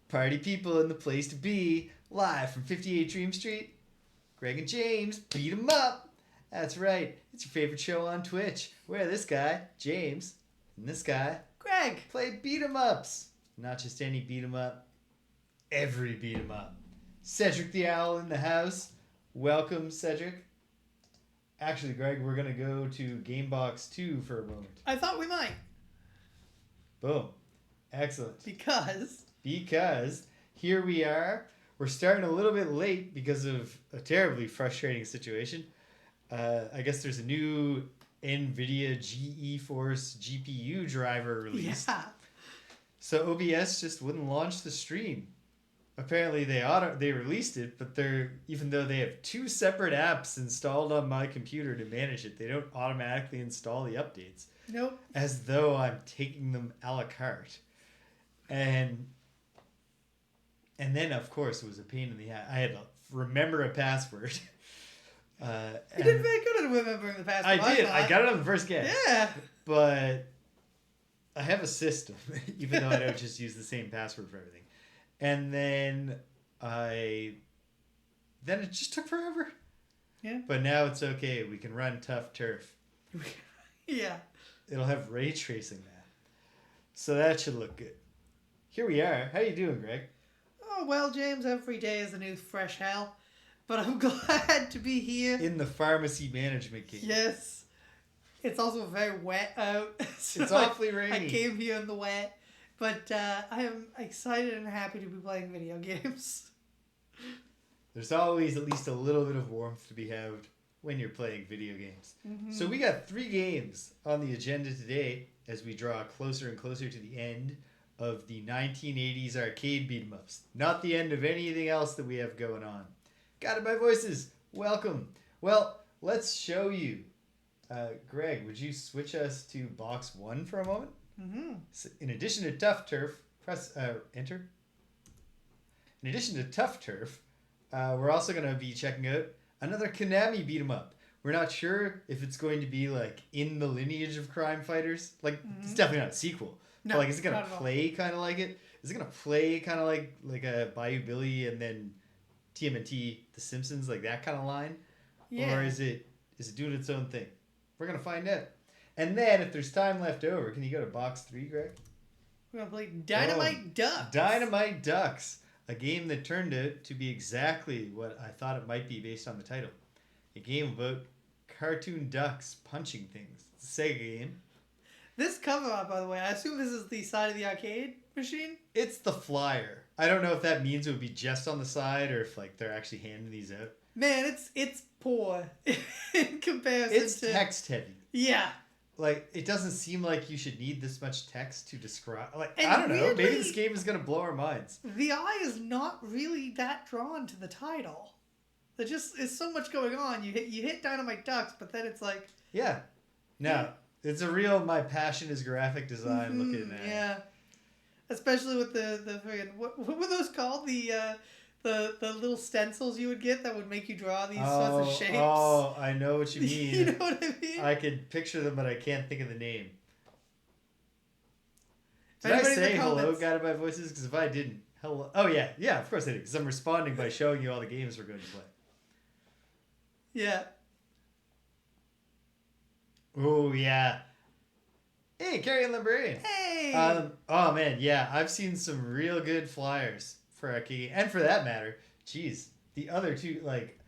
Party people in the place to be, live from 58 Dream Street. Greg and James beat 'em up. That's right, it's your favorite show on Twitch, where this guy, James, and this guy, Greg, play beat 'em ups. Not just any beat 'em up, every beat 'em up. Cedric the Owl in the house. Welcome, Cedric. Actually, Greg, we're going to go to Gamebox 2 for a moment. I thought we might. Boom. Excellent. Because here we are. We're starting a little bit late because of a terribly frustrating situation. I guess there's a new NVIDIA GeForce GPU driver released. Yeah. So OBS just wouldn't launch the stream. Apparently they released it, but even though they have two separate apps installed on my computer to manage it, they don't automatically install the updates. Nope. As though I'm taking them a la carte. And then, of course, it was a pain in the ass. I had to remember a password. You did very good at remembering the password. I did. I got it on the first guess. Yeah. But I have a system, even though I don't just use the same password for everything. And then it just took forever. Yeah. But now it's okay. We can run Tough Turf. Yeah. It'll have ray tracing now. So that should look good. Here we are. How you doing, Greg? Oh, well, James, every day is a new fresh hell. But I'm glad to be here. In the pharmacy management game. Yes. It's also very wet out. So it's awfully rainy. I came here in the wet. But I am excited and happy to be playing video games. There's always at least a little bit of warmth to be had when you're playing video games. Mm-hmm. So we got 3 games on the agenda today as we draw closer and closer to the end of the 1980s arcade beat-em-ups. Not the end of anything else that we have going on. Got it by voices. Welcome. Well, let's show you. Greg, would you switch us to box 1 for a moment? Mm-hmm. So in addition to Tough Turf, press enter. In addition to Tough Turf, we're also going to be checking out another Konami beat 'em up, We're not sure if it's going to be like in the lineage of crime fighters. Like it's definitely not a sequel. No, but like, is it gonna not at all. play kind of like it? Is it gonna play kind of like a Bayou Billy and then TMNT, The Simpsons, like that kind of line? Yeah. Or is it doing its own thing? We're gonna find out. And then if there's time left over, can you go to box 3, Greg? We're gonna play Dynamite Ducks. Dynamite Ducks, a game that turned out to be exactly what I thought it might be based on the title. A game about cartoon ducks punching things. It's a Sega game. This cover art, by the way, I assume this is the side of the arcade machine? It's the flyer. I don't know if that means it would be just on the side or if like they're actually handing these out. Man, it's poor in comparison It's to... text heavy. Yeah. Like, it doesn't seem like you should need this much text to describe... Like, And I don't know. weirdly, Maybe this game is going to blow our minds. The eye is not really that drawn to the title. There just is so much going on. You hit Dynamite Ducks, but then it's like... Yeah. No. It's a real my passion is graphic design looking at. Yeah. Especially with the friggin... What were those called? The little stencils you would get that would make you draw these sorts of shapes. Oh, I know what you mean. You know what I mean? I could picture them, but I can't think of the name. Did Anybody I in the say hello, comments- Guided by Voices? Because if I didn't, hello. Oh, yeah. Yeah, of course I did. Because I'm responding by showing you all the games we're going to play. Yeah. Oh, yeah. Hey, Carrie and Librarian. Hey! Oh, man, yeah. I've seen some real good flyers for arcade. And for that matter, geez, the other two, like,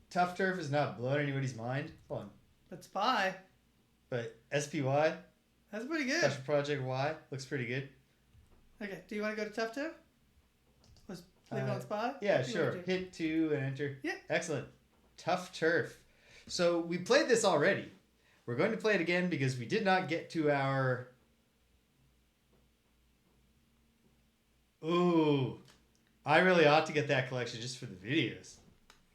Tough Turf is not blowing anybody's mind. Hold on. That's S.P.Y. But S.P.Y, That's pretty good. Special Project Y, looks pretty good. Okay, do you want to go to Tough Turf? Let's leave it on S.P.Y? Yeah, What do you sure. wanna do? Hit 2 and enter. Yeah. Excellent. Tough Turf. So we played this already. We're going to play it again because we did not get to our... Ooh. I really ought to get that collection just for the videos.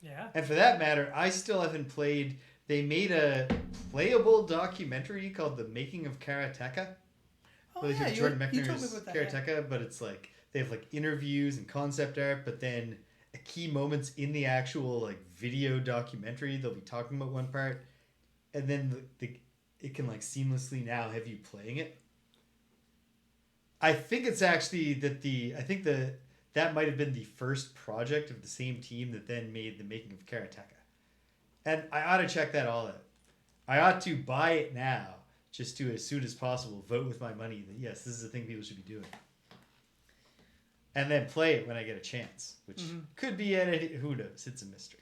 Yeah. And for that matter, I still haven't played... They made a playable documentary called The Making of Karateka. Oh, Like yeah, Jordan you told me Mechner's about that. Yeah. Karateka, but it's like they have like interviews and concept art, but then at key moments in the actual like video documentary, they'll be talking about one part, and then it can like seamlessly now have you playing it. I think it's actually that might have been the first project of the same team that then made The Making of Karateka. And I ought to check that all out. I ought to buy it now, just to, as soon as possible, vote with my money that, yes, this is the thing people should be doing. And then play it when I get a chance, which could be at it. Who knows? It's a mystery.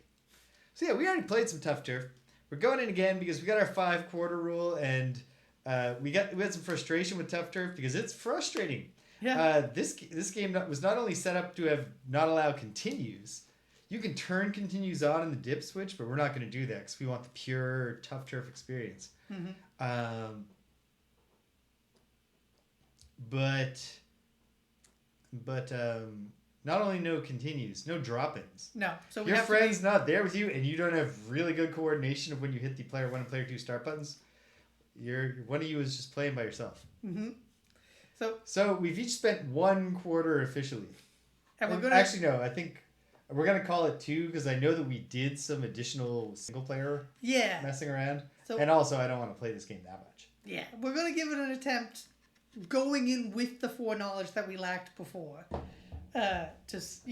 So yeah, we already played some Tough Turf. We're going in again because we got our 5-quarter rule, and we had some frustration with Tough Turf because it's frustrating. Yeah. This game was not only set up to have not allow continues. You can turn continues on in the dip switch, but we're not going to do that because we want the pure Tough Turf experience. But not only no continues, no drop-ins. No. So we Your have friend's not there with you, and you don't have really good coordination of when you hit the player 1 and player 2 start buttons. One of you is just playing by yourself. So we've each spent 1 quarter officially. And we're gonna Actually, no. I think we're gonna call it 2 because I know that we did some additional single player messing around, So and also I don't want to play this game that much. yeah, we're gonna give it an attempt, going in with the foreknowledge that we lacked before. Just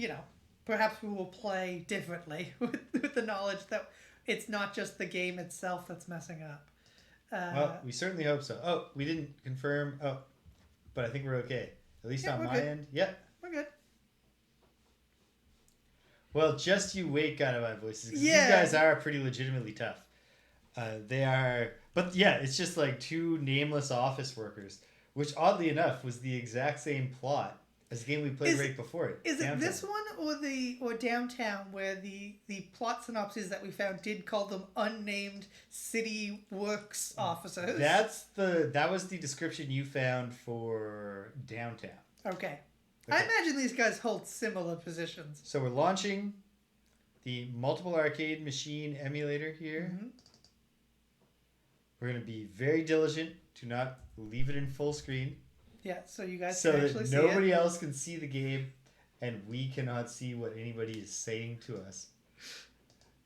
perhaps we will play differently with the knowledge that it's not just the game itself that's messing up. Well, we certainly hope so. Oh, we didn't confirm. Oh, but I think we're okay. At least on my end. Yep. We're good. Well, just you wait, Guided by Voices. 'Cause Yeah. These guys are pretty legitimately tough. They are... But yeah, it's just like 2 nameless office workers, which oddly enough was the exact same plot as the game we played right before it. Is it Downtown. this one or Downtown where the plot synopses that we found did call them unnamed city works officers? That was the description you found for Downtown. Okay. I imagine these guys hold similar positions. So we're launching the multiple arcade machine emulator here. We're going to be very diligent to not leave it in full screen. Yeah, so you guys so can actually that see nobody it. else can see the game and we cannot see what anybody is saying to us.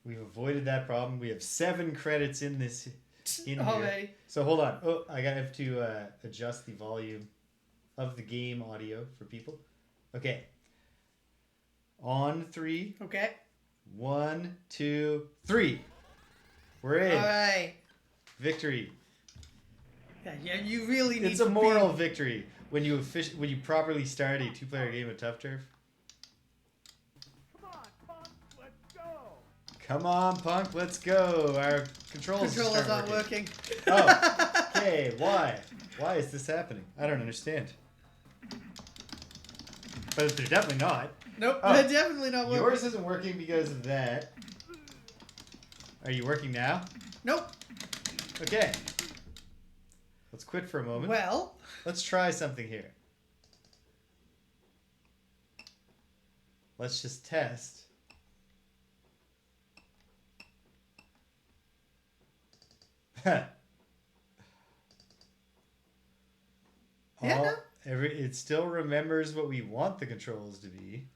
We've avoided that problem. We have 7 credits in this in here. Already. So hold on. Oh, I gotta have to adjust the volume of the game audio for people. Okay. On 3. Okay. 1, 2, 3. We're in. All right. Victory. Yeah, you really need It's to a moral victory when you properly start a 2-player game of Tough Turf. Come on, punk, let's go. Our controls aren't working. Oh, okay. Why? Why is this happening? I don't understand. But they're definitely not. Nope, Oh, they're definitely not working. Yours isn't working because of that. Are you working now? Nope. Okay. Let's quit for a moment. Well. Let's try something here. Let's just test. It still remembers what we want the controls to be.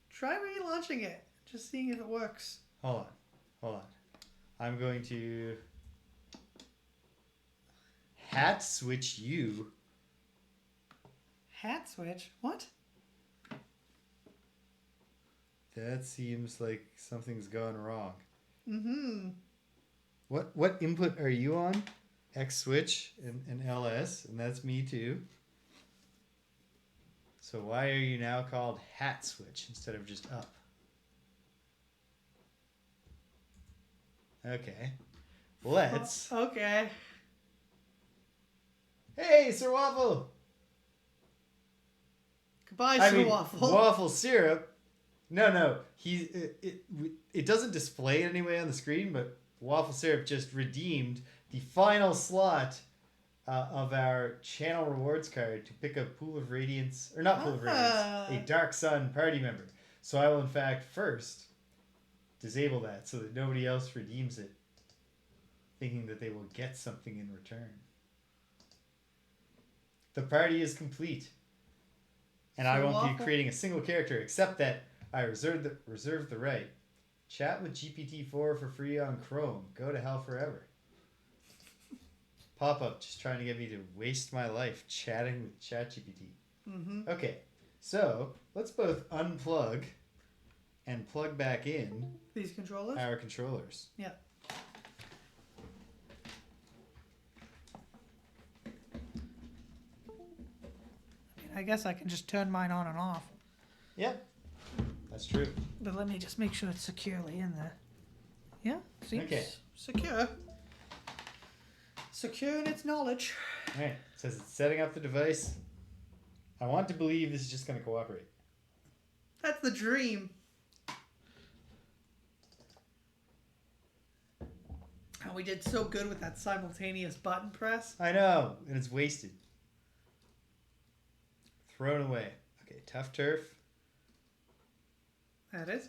Try relaunching it. Just seeing if it works. Hold on. I'm going to hat switch you. Hat switch? What? That seems like something's gone wrong. Mm-hmm. What input are you on? X switch and LS, and that's me too. So why are you now called hat switch instead of just up? Okay. Let's. Okay. Hey, Sir Waffle! Goodbye, Sir Waffle. Waffle syrup. No. It doesn't display it anyway on the screen, but Waffle syrup just redeemed the final slot of our channel rewards card to pick up Pool of Radiance, or not Pool of Radiance, a Dark Sun party member. So I will in fact first disable that so that nobody else redeems it, thinking that they will get something in return. The party is complete. And I won't be creating a single character, except that I reserve the right. Chat with GPT-4 for free on Chrome. Go to hell forever. Pop-up just trying to get me to waste my life chatting with ChatGPT. Mm-hmm. Okay, so let's both unplug and plug back in these controllers. Our controllers. Yeah. I guess I can just turn mine on and off. Yeah, that's true. But let me just make sure it's securely in there. Yeah, seems okay. Secure. Secure in its knowledge. All right, it says it's setting up the device. I want to believe this is just going to cooperate. That's the dream. Oh, we did so good with that simultaneous button press. I know, and it's wasted. Thrown away. Okay, Tough Turf. That is.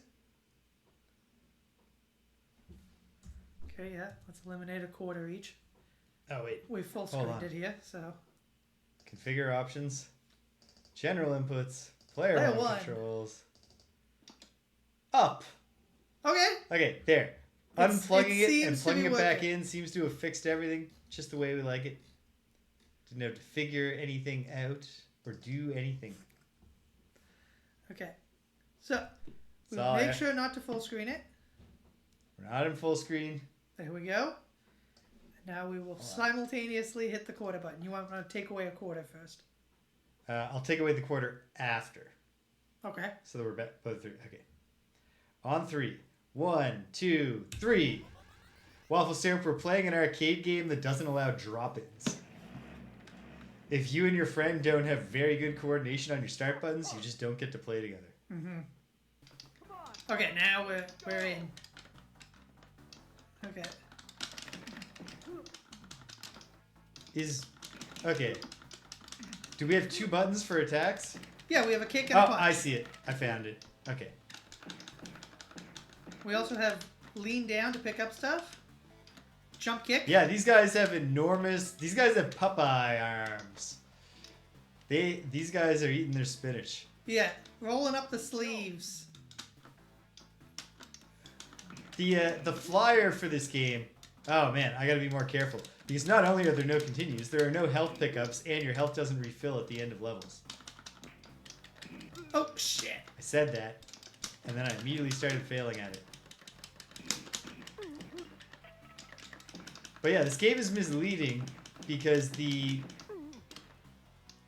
Okay, yeah. Let's eliminate a quarter each. Oh, wait. We full screened it here, so. Configure options. General inputs. Player one controls. Up. Okay. Okay, there. Unplugging it and plugging it back working. in seems to have fixed everything just the way we like it. Didn't have to figure anything out or do anything. Okay. So, we'll make sure not to full screen it. We're not in full screen. There we go. Now we will simultaneously hit the quarter button. You want to take away a quarter first? I'll take away the quarter after. Okay. So that we're both through. Okay. On 3. 1, 2, 3. Waffle Syrup, we're playing an arcade game that doesn't allow drop-ins. If you and your friend don't have very good coordination on your start buttons, you just don't get to play together. Mm-hmm. Okay, now we're in. Okay. Okay. Do we have 2 buttons for attacks? Yeah, we have a kick and a punch. I see it. I found it. Okay. We also have lean down to pick up stuff. Jump kick. Yeah, these guys have These guys have Popeye arms. These guys are eating their spinach. Yeah, rolling up the sleeves. The flyer for this game. Oh man, I gotta be more careful because not only are there no continues, there are no health pickups, and your health doesn't refill at the end of levels. Oh shit! I said that, and then I immediately started failing at it. But yeah, this game is misleading because the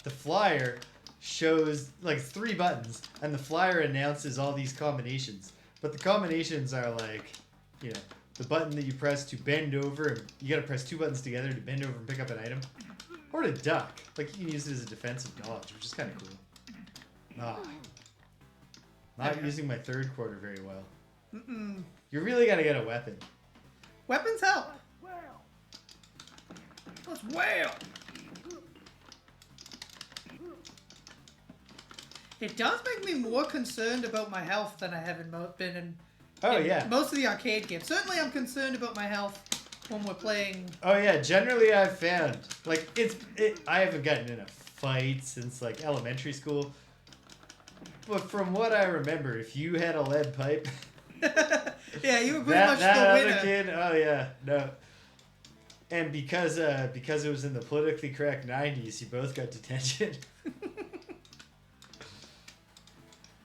flyer shows like 3 buttons, and the flyer announces all these combinations. But the combinations are like, you know, the button that you press to bend over, and you gotta press 2 buttons together to bend over and pick up an item, or to duck. Like you can use it as a defensive dodge, which is kind of cool. Ah, not using my 3rd quarter very well. You really gotta get a weapon. Weapons help. Let's wail. It does make me more concerned about my health than I have been in. Most of the arcade games. Certainly, I'm concerned about my health when we're playing. Oh yeah, generally I've found like I haven't gotten in a fight since like elementary school. But from what I remember, if you had a lead pipe, yeah, you were pretty much the winner. Other kid, oh yeah, no. And because it was in the politically correct 90s, you both got detention.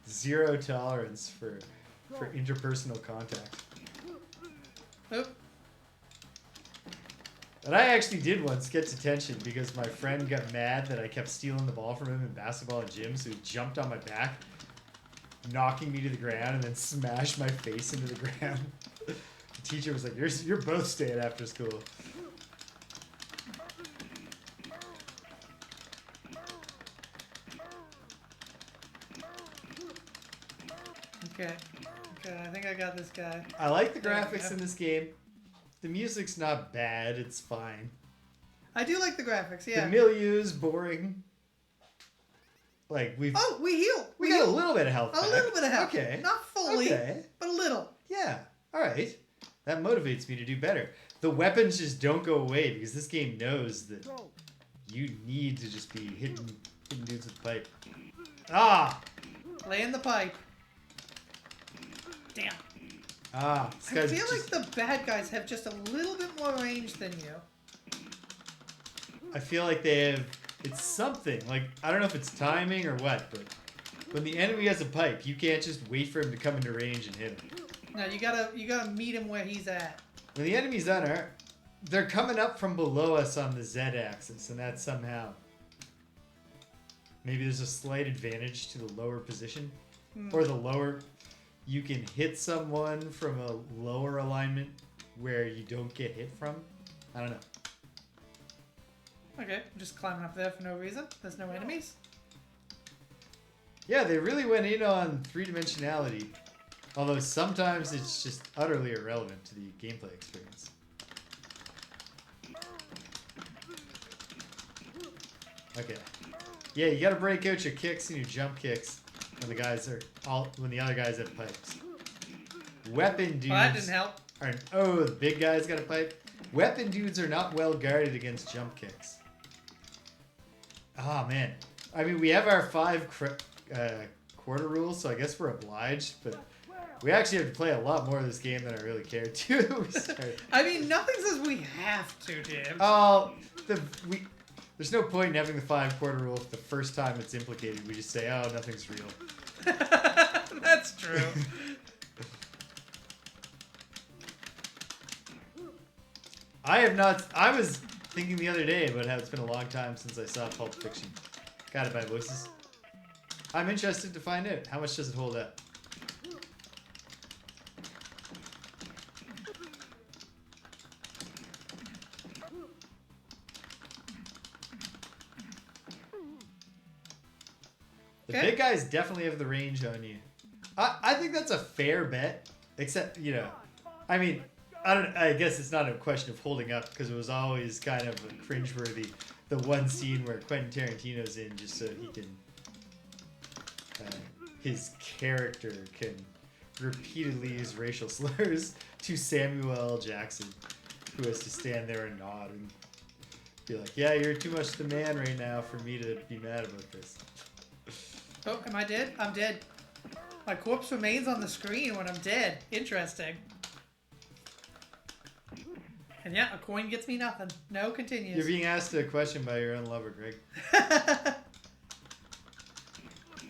Zero tolerance for interpersonal contact. Oh. And I actually did once get detention because my friend got mad that I kept stealing the ball from him in basketball and gym, so he jumped on my back, knocking me to the ground, and then smashed my face into the ground. The teacher was like, "You're both staying after school." Okay, I think I got this guy. I like the graphics in this game. The music's not bad, it's fine. I do like the graphics, yeah. The milieu's boring. Like we heal. We got a little bit of health back. A little bit of health. Okay. Not fully, but a little. Yeah. Alright. That motivates me to do better. The weapons just don't go away because this game knows that you need to just be hitting dudes with the pipe. Ah! Lay in the pipe. Damn. Ah. I feel like the bad guys have just a little bit more range than you. I feel like they have... It's something. Like, I don't know if it's timing or what, but when the enemy has a pipe, you can't just wait for him to come into range and hit him. No, you gotta meet him where he's at. When the enemy's on our... They're coming up from below us on the Z-axis, and that's somehow... Maybe there's a slight advantage to the lower position. Or the lower... You can hit someone from a lower alignment where you don't get hit from. I don't know. Okay, I'm just climbing up there for no reason. There's no enemies. Yeah, they really went in on 3-dimensionality. Although sometimes it's just utterly irrelevant to the gameplay experience. Okay. Yeah, you gotta break out your kicks and your jump kicks when the other guys have pipes. Weapon dudes. Well, that didn't help. The big guy's got a pipe. Weapon dudes are not well guarded against jump kicks. Oh man. I mean, we have our 5 quarter rule, so I guess we're obliged, but we actually have to play a lot more of this game than I really cared to. I mean, nothing says we have to, Jim. Oh, there's no point in having the 5 quarter rule if the first time it's implicated we just say, oh, nothing's real. That's true. I was thinking the other day about how it's been a long time since I saw Pulp Fiction. Got it by voices. I'm interested to find out. How much does it hold up? The big guys definitely have the range on you. I think that's a fair bet. Except, I mean, I guess it's not a question of holding up because it was always kind of a cringeworthy. The one scene where Quentin Tarantino's in just so he can, his character can repeatedly use racial slurs to Samuel L. Jackson, who has to stand there and nod and be like, yeah, you're too much the man right now for me to be mad about this. Oh, am I dead? I'm dead. My corpse remains on the screen when I'm dead. Interesting. And yeah, a coin gets me nothing. No continues. You're being asked a question by your own lover, Greg.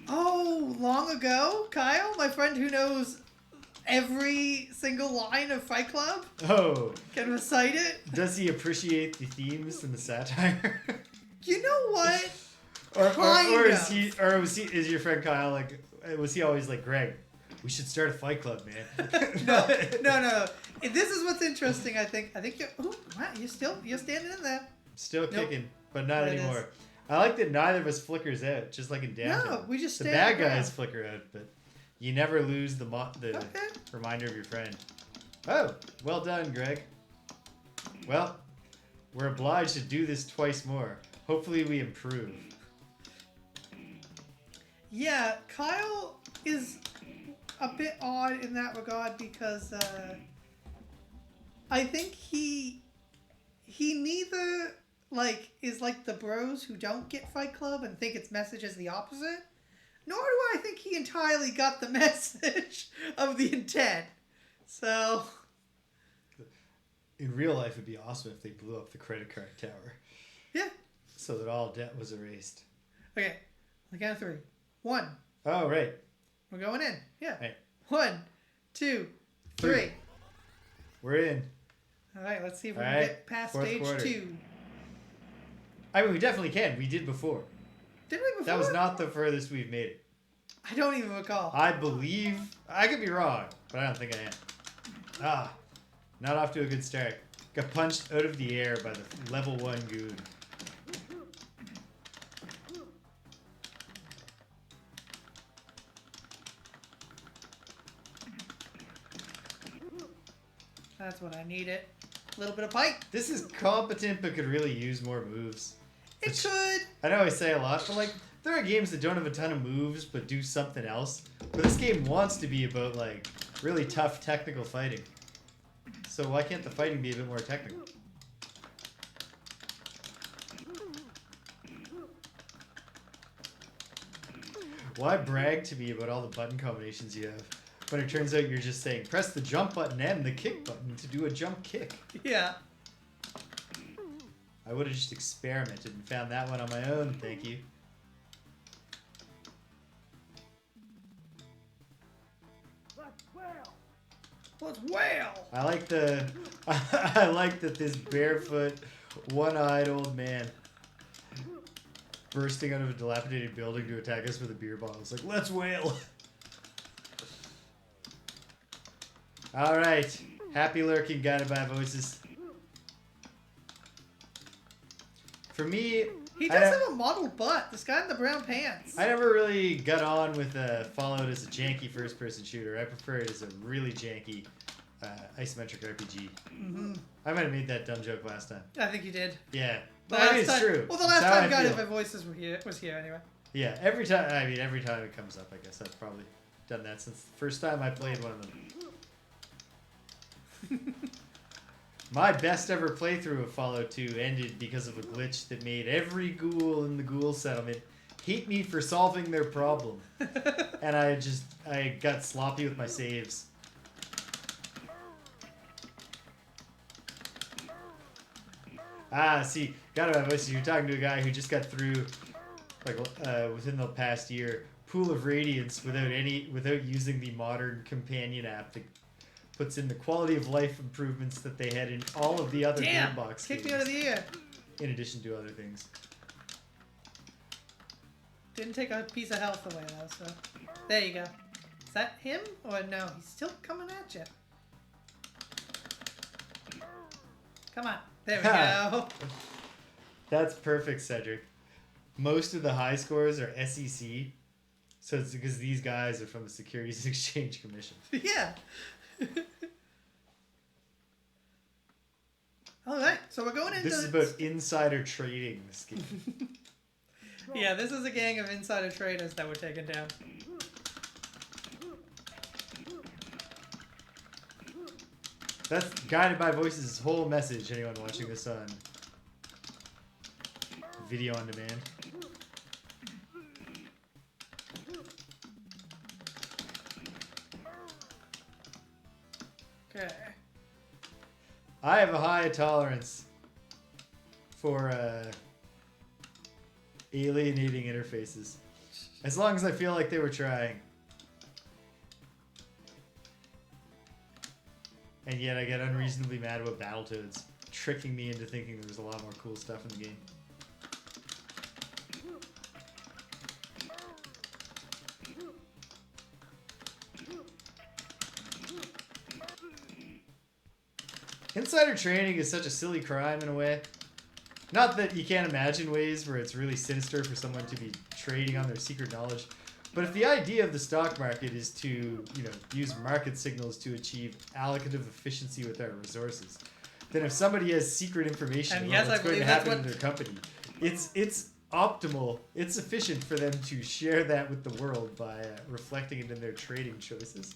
Oh, long ago, Kyle, my friend who knows every single line of Fight Club, Oh. can recite it. Does he appreciate the themes and the satire? You know what? or is your friend Kyle like, was he always like, Greg, we should start a Fight Club, man? No. This is what's interesting, I think you're, oh, wow, you're standing in there. Still kicking, but not But it anymore. is. I like that neither of us flickers out, just like in Downtown. No, we just the stay bad on the ground. guys flicker out, but you never lose the Okay. reminder of your friend. Oh, well done, Greg. Well, we're obliged to do this twice more. Hopefully we improve. Yeah, Kyle is a bit odd in that regard because I think he neither is like the bros who don't get Fight Club and think its message is the opposite, nor do I think he entirely got the message of the intent. So In real life, it'd be awesome if they blew up the credit card tower. yeah. So that all debt was erased. Okay, on the count of 3. 1. Oh, right. We're going in. Yeah. Right. 1, 2, 3. We're in. All right, let's see if we All can right, get past fourth stage quarter. 2. I mean, we definitely can. We did before. Did we before? That was not the furthest we've made it. I don't even recall. I believe... I could be wrong, but I don't think I am. Ah, not off to a good start. Got punched out of the air by the level 1 goon. That's what I needed. A little bit of pipe. This is competent, but could really use more moves. It could. I know I say a lot, but like, there are games that don't have a ton of moves, but do something else. But this game wants to be about, like, really tough technical fighting. So why can't the fighting be a bit more technical? Why brag to me about all the button combinations you have, when it turns out you're just saying, press the jump button and the kick button to do a jump kick? Yeah. I would have just experimented and found that one on my own, thank you. Let's wail. I like the... I like that this barefoot, one-eyed old man bursting out of a dilapidated building to attack us with a beer bottle. It's like, let's wail! Alright. Happy lurking, guided by voices. For me... He does have a model butt. This guy in the brown pants. I never really got on with Fallout as a janky first-person shooter. I prefer it as a really janky isometric RPG. Mm-hmm. I might have made that dumb joke last time. I think you did. Yeah. The But I mean, last it's time, true. Well, the It's last how time I Guided feel. by Voices was here anyway. Yeah, every time it comes up, I guess I've probably done that since the first time I played one of them. My best ever playthrough of Fallout 2 ended because of a glitch that made every ghoul in the ghoul settlement hate me for solving their problem. And I got sloppy with my saves. Ah, see, got it. Voices. You're talking to a guy who just got through, like, within the past year, Pool of Radiance without using the modern companion app that puts in the quality of life improvements that they had in all of the other Gearbox Kicked games. me out of the air. In addition to other things. Didn't take a piece of health away though, so there you go. Is that him or no? He's still coming at you. Come on. There we go. That's perfect, Cedric. Most of the high scores are SEC, so it's because these guys are from the Securities and Exchange Commission. Yeah. All right, so we're going into... This is about insider trading, this game. Yeah, this is a gang of insider traders that we're taking down. That's Guided by Voices' whole message, anyone watching this on video on demand. Okay. I have a high tolerance for alienating interfaces. As long as I feel like they were trying. And yet I get unreasonably mad about Battletoads tricking me into thinking there was a lot more cool stuff in the game. Insider trading is such a silly crime in a way. Not that you can't imagine ways where it's really sinister for someone to be trading on their secret knowledge, but if the idea of the stock market is to, you know, use market signals to achieve allocative efficiency with our resources, then if somebody has secret information about what's going to happen in their company, it's optimal, it's efficient for them to share that with the world by reflecting it in their trading choices.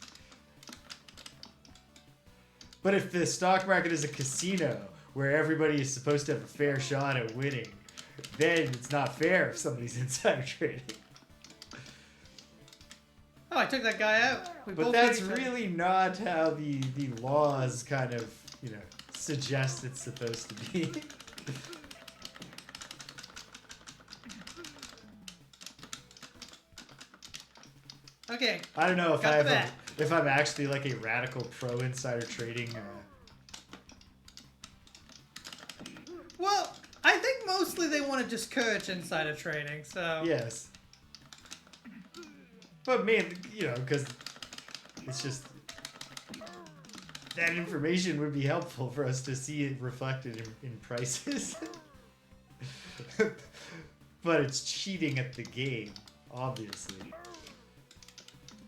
But if the stock market is a casino where everybody is supposed to have a fair shot at winning, then it's not fair if somebody's insider trading. Oh, I took that guy out. But that's really not how the laws kind of, you know, suggest it's supposed to be. Okay. I don't know if I'm actually like a radical pro insider trading. Well, I think mostly they want to discourage insider trading, so... Yes. But man, you know, because it's just... That information would be helpful for us to see it reflected in prices. But it's cheating at the game, obviously.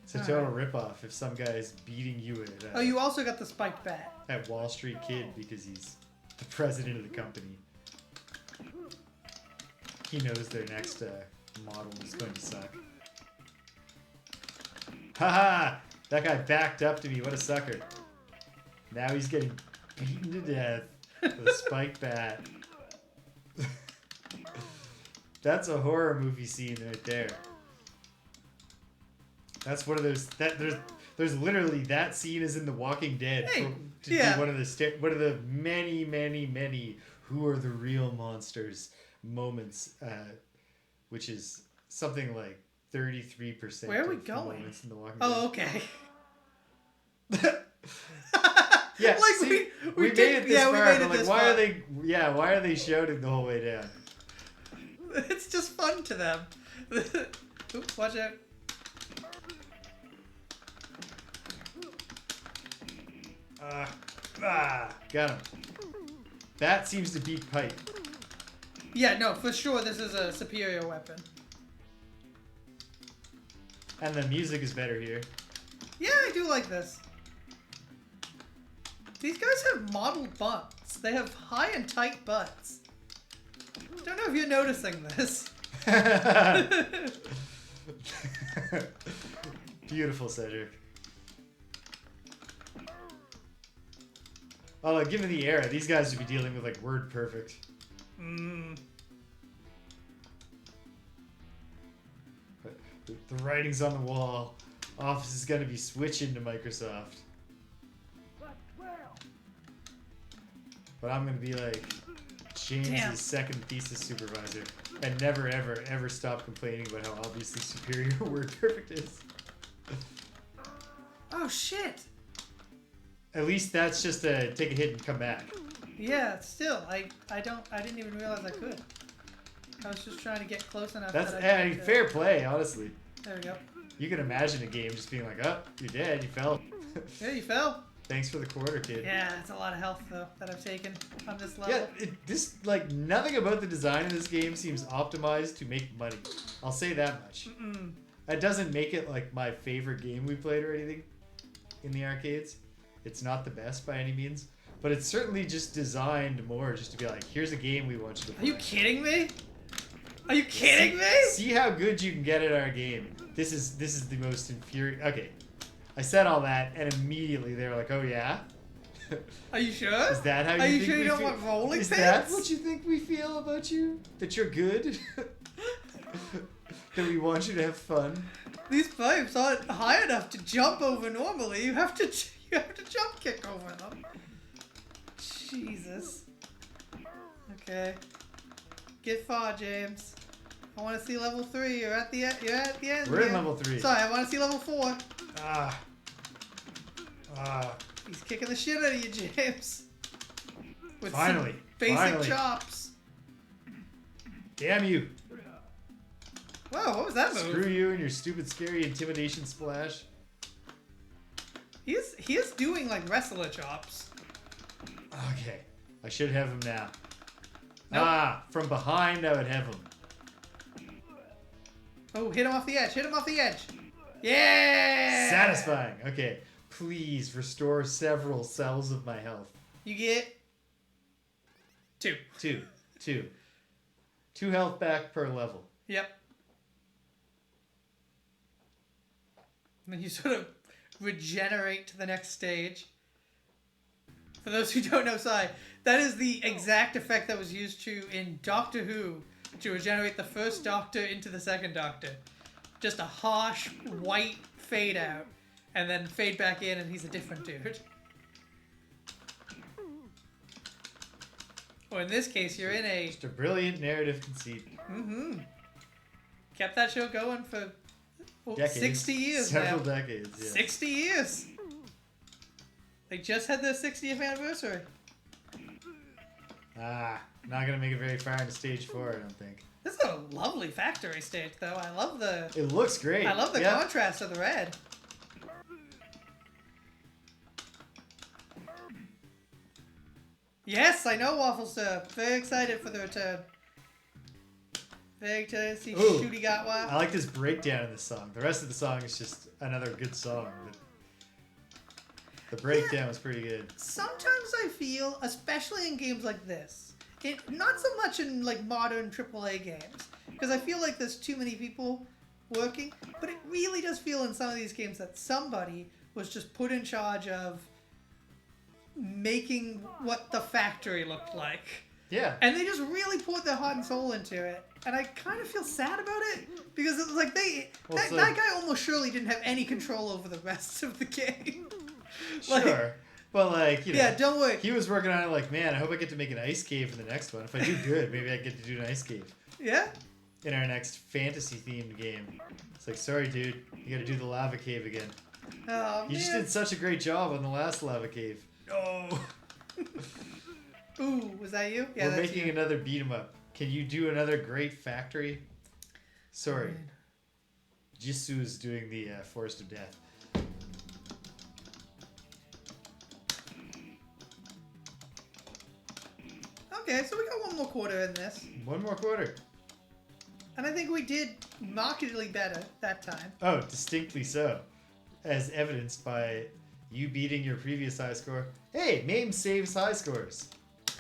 It's a total ripoff if some guy is beating you at... oh, you also got the spiked bat. At Wall Street Kid because he's the president of the company. He knows their next model is going to suck. Haha! That guy backed up to me. What a sucker. Now he's getting beaten to death with a spiked bat. That's a horror movie scene right there. That's one of those... There's literally... That scene is in The Walking Dead. Hey, to be one of the many, many, many who are the real monsters moments, which is something like 33%. Where are we going? Moments in The Walking Oh, Dead. okay. Yeah, like see, we made it this far, but like, why are they shouting the whole way down? It's just fun to them. Oops, watch out. Got him. That seems to beat pipe. Yeah, no, for sure this is a superior weapon. And the music is better here. Yeah, I do like this. These guys have modeled butts. They have high and tight butts. Don't know if you're noticing this. Beautiful, Cedric. Oh, like, given the era, these guys would be dealing with, like, word perfect. The writing's on the wall. Office is going to be switching to Microsoft. But I'm going to be like James' second thesis supervisor and never, ever, ever stop complaining about how obviously superior word perfect is. Oh, shit. At least that's just a take a hit and come back. Yeah, still, I didn't even realize I could. I was just trying to get close enough. That's that I fair play, honestly. There we go. You can imagine a game just being like, oh, you're dead, you fell. Yeah, you fell. Thanks for the quarter, kid. Yeah, it's a lot of health though that I've taken on this level. Yeah, nothing about the design of this game seems optimized to make money. I'll say that much. That doesn't make it like my favorite game we played or anything in the arcades. It's not the best by any means, but it's certainly just designed more just to be like, here's a game we want you to play. Are you kidding me? Are you kidding me? See how good you can get at our game. This is the most infuriating. Okay, I said all that, and immediately they were like, "Oh yeah." Are you sure? Is that how you? Are you think sure you we don't feel? want rolling Is pins? that what you think we feel about you? That you're good? That we want you to have fun? These pipes aren't high enough to jump over normally. You have to jump kick over them. Jesus. Okay. Get far, James. I want to see level 3. You're at the end. You're at the end. We're in here. level 3. Sorry, I want to see level 4. Ah. Ah. He's kicking the shit out of you, James. With Finally. some basic Finally. chops. Damn you. Whoa, what was that move? Screw you and your stupid, scary intimidation splash. He is doing like wrestler chops. Okay. I should have him now. Nope. Ah, from behind I would have him. Oh, hit him off the edge. Hit him off the edge. Yeah! Satisfying. Okay. Please restore several cells of my health. You get 2. 2 health back per level. Yep. And then you sort of regenerate to the next stage. For those who don't know, that is the exact effect that was used in Doctor Who to regenerate the first Doctor into the second Doctor. Just a harsh white fade out, and then fade back in, and he's a different dude. Or in this case, you're in a... Just a brilliant narrative conceit. Mm-hmm. Kept that show going for Decades. 60 years Several now. decades, yeah. 60 years! They just had their 60th anniversary. Ah, not gonna make it very far into stage 4, I don't think. This is a lovely factory stage, though. I love the... It looks great. I love the yeah. contrast of the red. Yes, I know Waffle Syrup. Very excited for the return. Very excited to see Ooh, Shooty Gatwa. I like this breakdown in this song. The rest of the song is just another good song. But the breakdown was pretty good. Sometimes I feel, especially in games like this, not so much in like modern AAA games, because I feel like there's too many people working, but it really does feel in some of these games that somebody was just put in charge of making what the factory looked like. Yeah. And they just really poured their heart and soul into it. And I kind of feel sad about it, because it was like that guy almost surely didn't have any control over the rest of the game. Sure. But like, you know. Yeah, don't worry. He was working on it like, man, I hope I get to make an ice cave in the next one. If I do good, maybe I get to do an ice cave. Yeah? In our next fantasy themed game. It's like, sorry dude, you gotta do the lava cave again. Oh, You just did such a great job on the last lava cave. No. Ooh, was that you? Yeah, We're that's making you. another beat 'em up. Can you do another great factory? Sorry. Fine. Jisu's doing the Forest of Death. Okay, so we got one more quarter in this. One more quarter. And I think we did markedly better that time. Oh, distinctly so. As evidenced by you beating your previous high score. Hey, MAME saves high scores.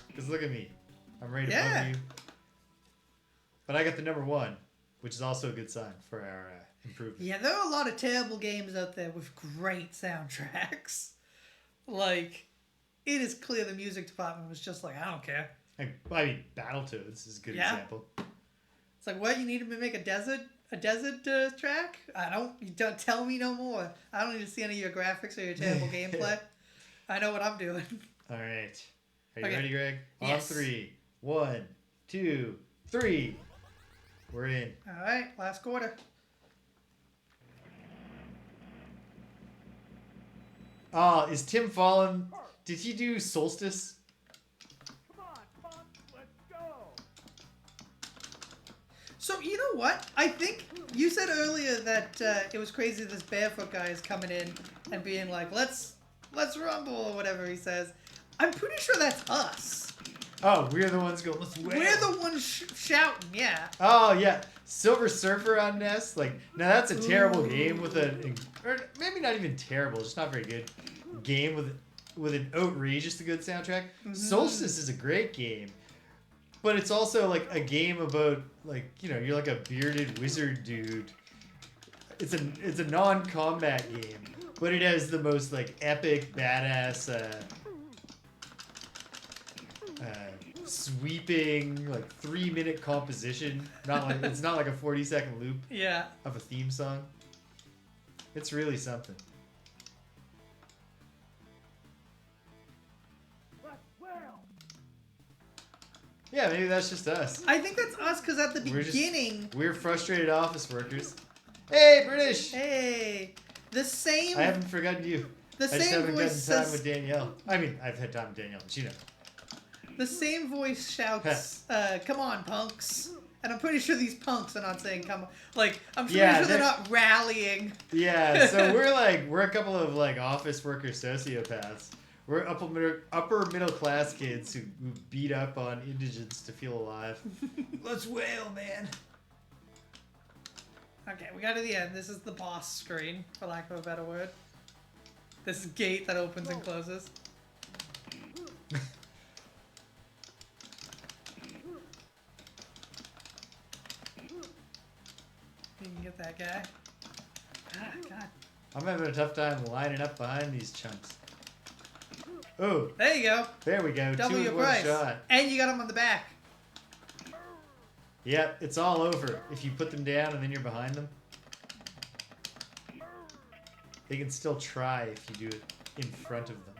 Because look at me. I'm right above you. But I got the number 1, which is also a good sign for our improvement. Yeah, there are a lot of terrible games out there with great soundtracks. Like, it is clear the music department was just like, I don't care. I mean, Battletoads is a good example. It's like, what, you need to make a desert track? You don't tell me no more. I don't need to see any of your graphics or your terrible gameplay. I know what I'm doing. All right. Are you Okay. ready, Greg? Yes. On 3. 1, 2, 3. We're in. All right, last quarter. Is Tim Fallon... Did he do Solstice? Come on, let's go. So, you know what? I think you said earlier that it was crazy this barefoot guy is coming in and being like, let's rumble, or whatever he says. I'm pretty sure that's us. Oh, we're the ones going, let's wail. We're the ones shouting, yeah. Oh, yeah. Silver Surfer on NES. Like, now that's a terrible game with or maybe not even terrible, just not very good game with an outrageously good soundtrack. Mm-hmm. Solstice is a great game. But it's also like a game about, like, you know, you're like a bearded wizard dude. It's a non-combat game, but it has the most like epic, badass, sweeping like 3-minute composition. It's not like a 40-second loop Yeah. of a theme song. It's really something. Let's wail. Yeah, maybe that's just us. I think that's us because at the We're just- beginning, We're frustrated office workers. Hey, British! hey, the same I haven't forgotten you. the I just same haven't gotten voice time says with Danielle. I mean, I've had time with Danielle, but you know. the same voice shouts, "Come on, punks!" And I'm pretty sure these punks are not saying "come on." Like I'm pretty Yeah, sure they're they're- not rallying. Yeah, so we're a couple of like office worker sociopaths. We're upper middle class kids who beat up on indigents to feel alive. Let's wail, man. Okay, we got to the end. This is the boss screen, for lack of a better word. This is gate that opens and closes. You can get that guy. Ah, God. I'm having a tough time lining up behind these chunks. Oh, There you go. there we go. Double Two your in one price. shot. And you got him on the back. Yep, it's all over. If you put them down and then you're behind them, they can still try if you do it in front of them.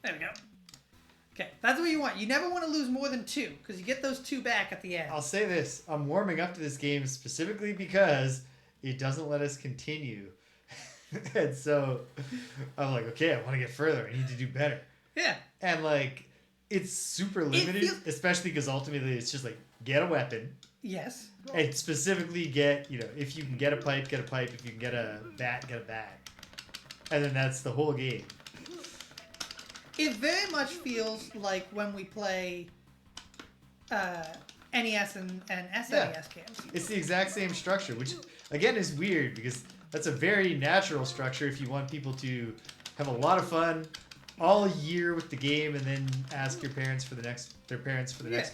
There we go. Okay, that's what you want. You never want to lose more than 2, because you get those 2 back at the end. I'll say this. I'm warming up to this game specifically because it doesn't let us continue. And so I'm like, okay, I want to get further. I need to do better. Yeah. And like, it's super limited, feels- especially because ultimately it's just like, get a weapon. Yes. And specifically get, you know, if you can get a pipe, get a pipe. If you can get a bat, get a bat. And then that's the whole game. It very much feels like when we play NES and SNES games. It's the exact same structure, which again is weird because that's a very natural structure if you want people to have a lot of fun all year with the game and then ask their parents for the next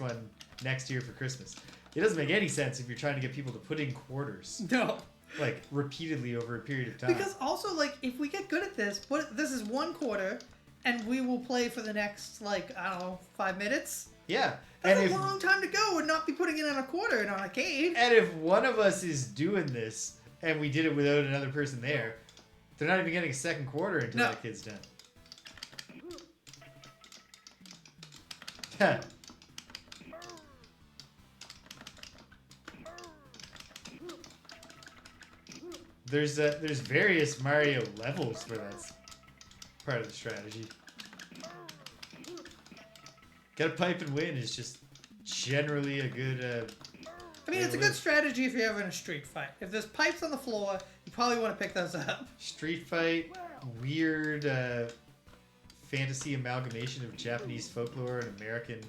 one next year for Christmas. It doesn't make any sense if you're trying to get people to put in quarters No. like repeatedly over a period of time. Because also, like, if we get good at this, this is 1 quarter, and we will play for the next, like, I don't know, 5 minutes. Yeah. That's And a long time to go and not be putting it in a quarter in an arcade. And if one of us is doing this and we did it without another person there, they're not even getting a second quarter until No. that kid's done. Huh. There's various Mario levels for that part of the strategy. Get a pipe and win is just generally a good. I mean, it's a good strategy if you're ever in a street fight. If there's pipes on the floor, you probably want to pick those up. Street fight, weird fantasy amalgamation of Japanese folklore and American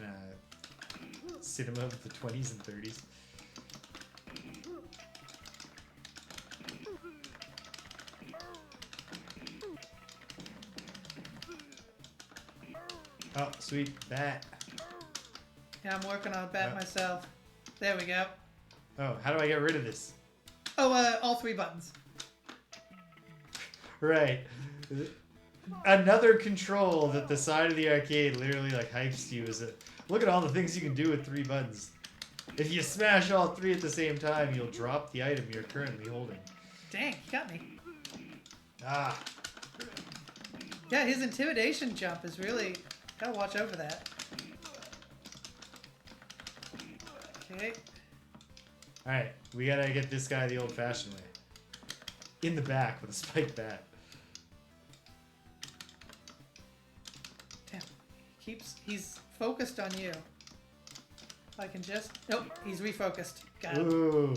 cinema of the 20s and 30s. Oh, sweet bat. Yeah, I'm working on a bat Yeah. myself. There we go. Oh, how do I get rid of this? Oh, all 3 buttons. Right. Another control that the side of the arcade literally like hypes you is that look at all the things you can do with 3 buttons. If you smash all 3 at the same time, you'll drop the item you're currently holding. Dang, he got me. Ah. Yeah, his intimidation jump is really... Gotta watch over that. Okay. Alright, we gotta get this guy the old-fashioned way. In the back with a spiked bat. Damn. He's focused on you. If I can just... Nope, he's refocused. Got him. Ooh.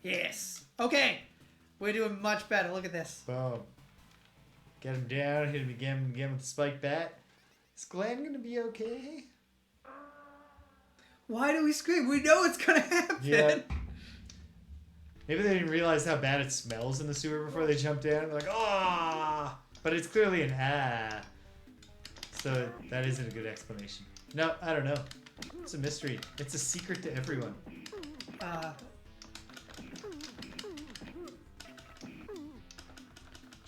Yes. Okay. We're doing much better. Look at this. Boom. Get him down, hit him again with the spiked bat. Is Glenn gonna be okay? Why do we scream? We know it's gonna happen. Yeah. Maybe they didn't realize how bad it smells in the sewer before they jumped down. They're like, ah! But it's clearly an ah. So that isn't a good explanation. No, I don't know. It's a mystery. It's a secret to everyone.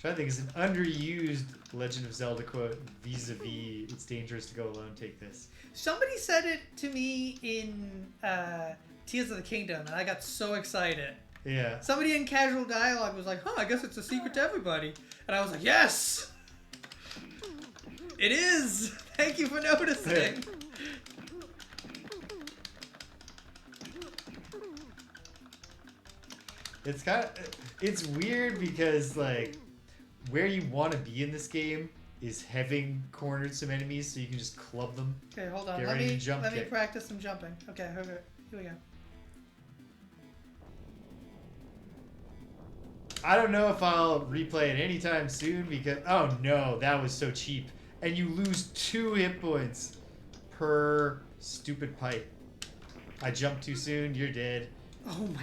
Trying to think, is an underused Legend of Zelda quote vis-a-vis "It's dangerous to go alone, take this." Somebody said it to me in Tears of the Kingdom, and I got so excited. Yeah. Somebody in casual dialogue was like, I guess it's a secret to everybody. And I was like, yes! It is! Thank you for noticing. It's weird because, like, where you want to be in this game is having cornered some enemies so you can just club them. Okay, hold on. Get Let ready me to jump let me kick. practice some jumping. Okay, here we go. I don't know if I'll replay it anytime soon because... Oh, no. That was so cheap. And you lose 2 hit points per stupid pipe. I jumped too soon. You're dead. Oh my.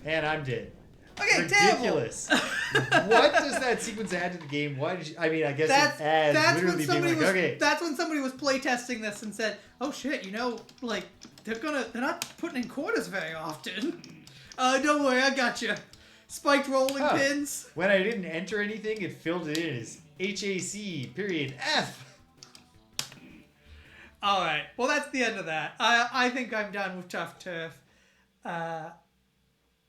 And I'm dead. Okay, ridiculous. What does that sequence add to the game? Why did you... I mean, I guess it adds literally being like, okay. That's when somebody was playtesting this and said, oh shit, like, they're not putting in quarters very often. Don't worry, I got you. Spiked rolling pins. When I didn't enter anything, it filled it in as HAC.F. All right. Well, that's the end of that. I think I'm done with Tough Turf. A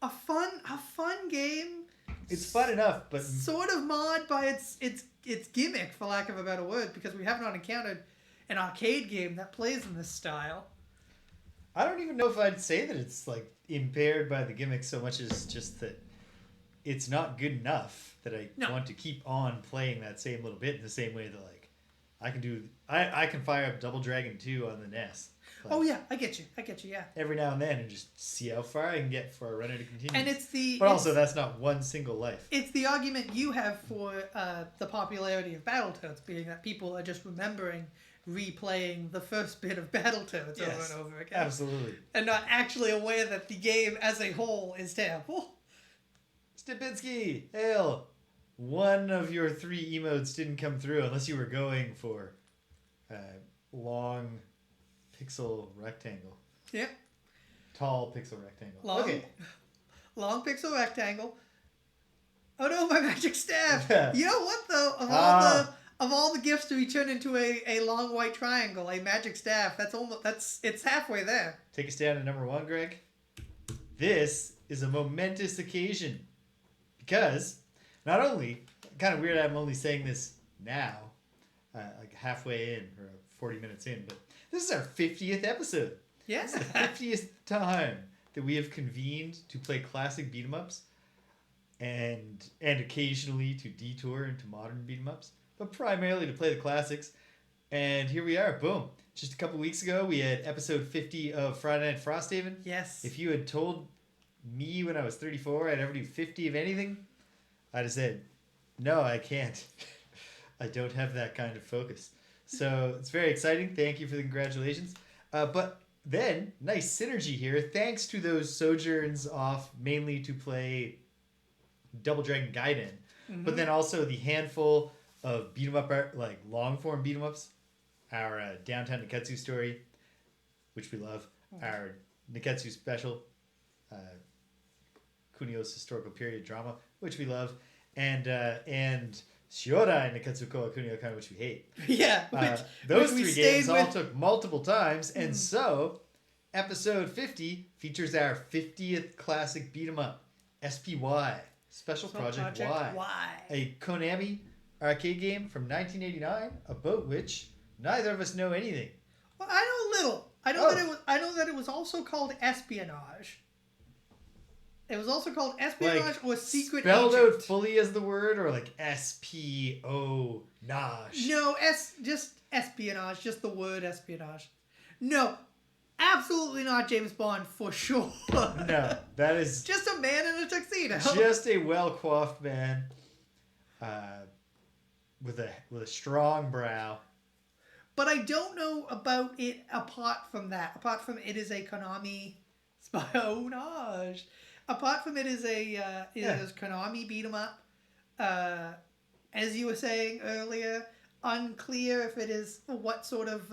fun game. It's fun enough, but sort of mod by its gimmick, for lack of a better word, because we have not encountered an arcade game that plays in this style. I don't even know if I'd say that it's like impaired by the gimmick so much as just that it's not good enough that I want to keep on playing that same little bit in the same way that like I can fire up Double Dragon 2 on the NES. Like, oh yeah, I get you, yeah. Every now and then and just see how far I can get before I run out of continues. And But also that's not one single life. It's the argument you have for the popularity of Battletoads, being that people are just replaying the first bit of Battletoads over and over again. Absolutely. And not actually aware that the game as a whole is terrible. Stupinski, hail! One of your 3 emotes didn't come through unless you were going for long pixel rectangle. Yep. Tall pixel rectangle. Long pixel rectangle. Oh no, my magic staff! You know what though? Of all the gifts to be turned into a long white triangle, a magic staff, it's halfway there. Take us down to number 1, Greg. This is a momentous occasion. Because not only, kind of weird I'm only saying this now, like halfway in or 40 minutes in, but this is our 50th episode. Yeah. This is the 50th time that we have convened to play classic beat 'em ups and occasionally to detour into modern beat 'em ups, but primarily to play the classics. And here we are, boom. Just a couple weeks ago, we had episode 50 of Friday Night Frosthaven. Yes. If you had told me when I was 34 I'd ever do 50 of anything, I'd have said, no, I can't. I don't have that kind of focus. So it's very exciting. Thank you for the congratulations. But then, nice synergy here. Thanks to those sojourns off mainly to play Double Dragon Gaiden, but then also the handful of beat 'em up, like long form beat 'em ups, our Downtown Niketsu story, which we love, our Niketsu special, Kunio's historical period drama, which we love, and Shiodai Niketsu Koa Kunio Kan, which we hate. Yeah. Those 3 games all took multiple times, and so episode 50 features our 50th classic beat 'em up, S.P.Y. Special Project Y. A Konami arcade game from 1989, about which neither of us know anything. Well, I know little. I know that it was also called espionage. It was also called espionage, like, or secret spelled agent. out fully as the word, or like S-P-O-nage? No, just espionage, just the word espionage. No, absolutely not James Bond for sure. No, that is just a man in a tuxedo. Just a well-coiffed man, with a strong brow. But I don't know about it apart from that. Apart from it is a Konami espionage. Apart from it is is Konami beat 'em up. As you were saying earlier, unclear if it is what sort of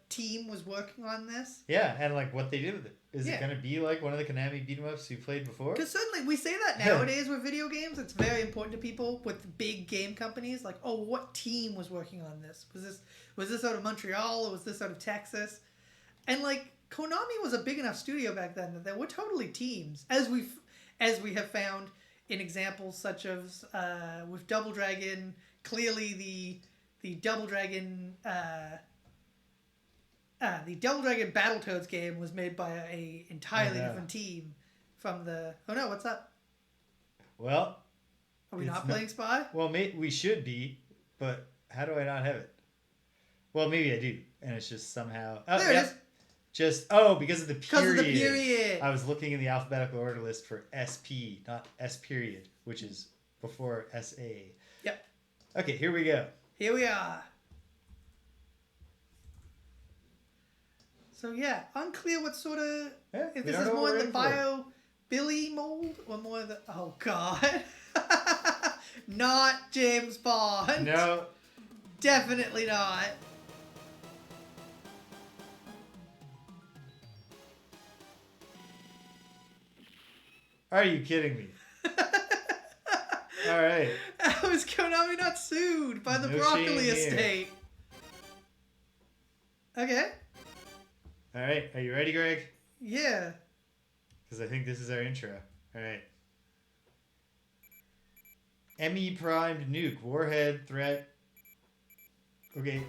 team was working on this. Yeah, and like what they did with it. Is it going to be like one of the Konami beat 'em ups you played before? Because certainly we say that nowadays with video games. It's very important to people with big game companies. Like, oh, what team was working on this? Was this out of Montreal or was this out of Texas? And like Konami was a big enough studio back then that there were totally teams. As as we have found in examples such as with Double Dragon, clearly the Double Dragon Battletoads game was made by a entirely different team from the. Oh no! What's up? Well, are we not playing S.P.Y? Well, we should be, but how do I not have it? Well, maybe I do, and it's just somehow. Oh, there it is. Just because of the period. Because of the period. I was looking in the alphabetical order list for SP, not S period, which is before SA. Yep. Okay, here we go. Here we are. So yeah, unclear what sort of if this is more in the Bio Billy mold or more of the oh god. Not James Bond. No. Definitely not. Are you kidding me? All right. How is Konami not sued by the Broccoli estate? Okay. All right. Are you ready, Greg? Yeah. Because I think this is our intro. All right. ME primed nuke warhead threat. Okay.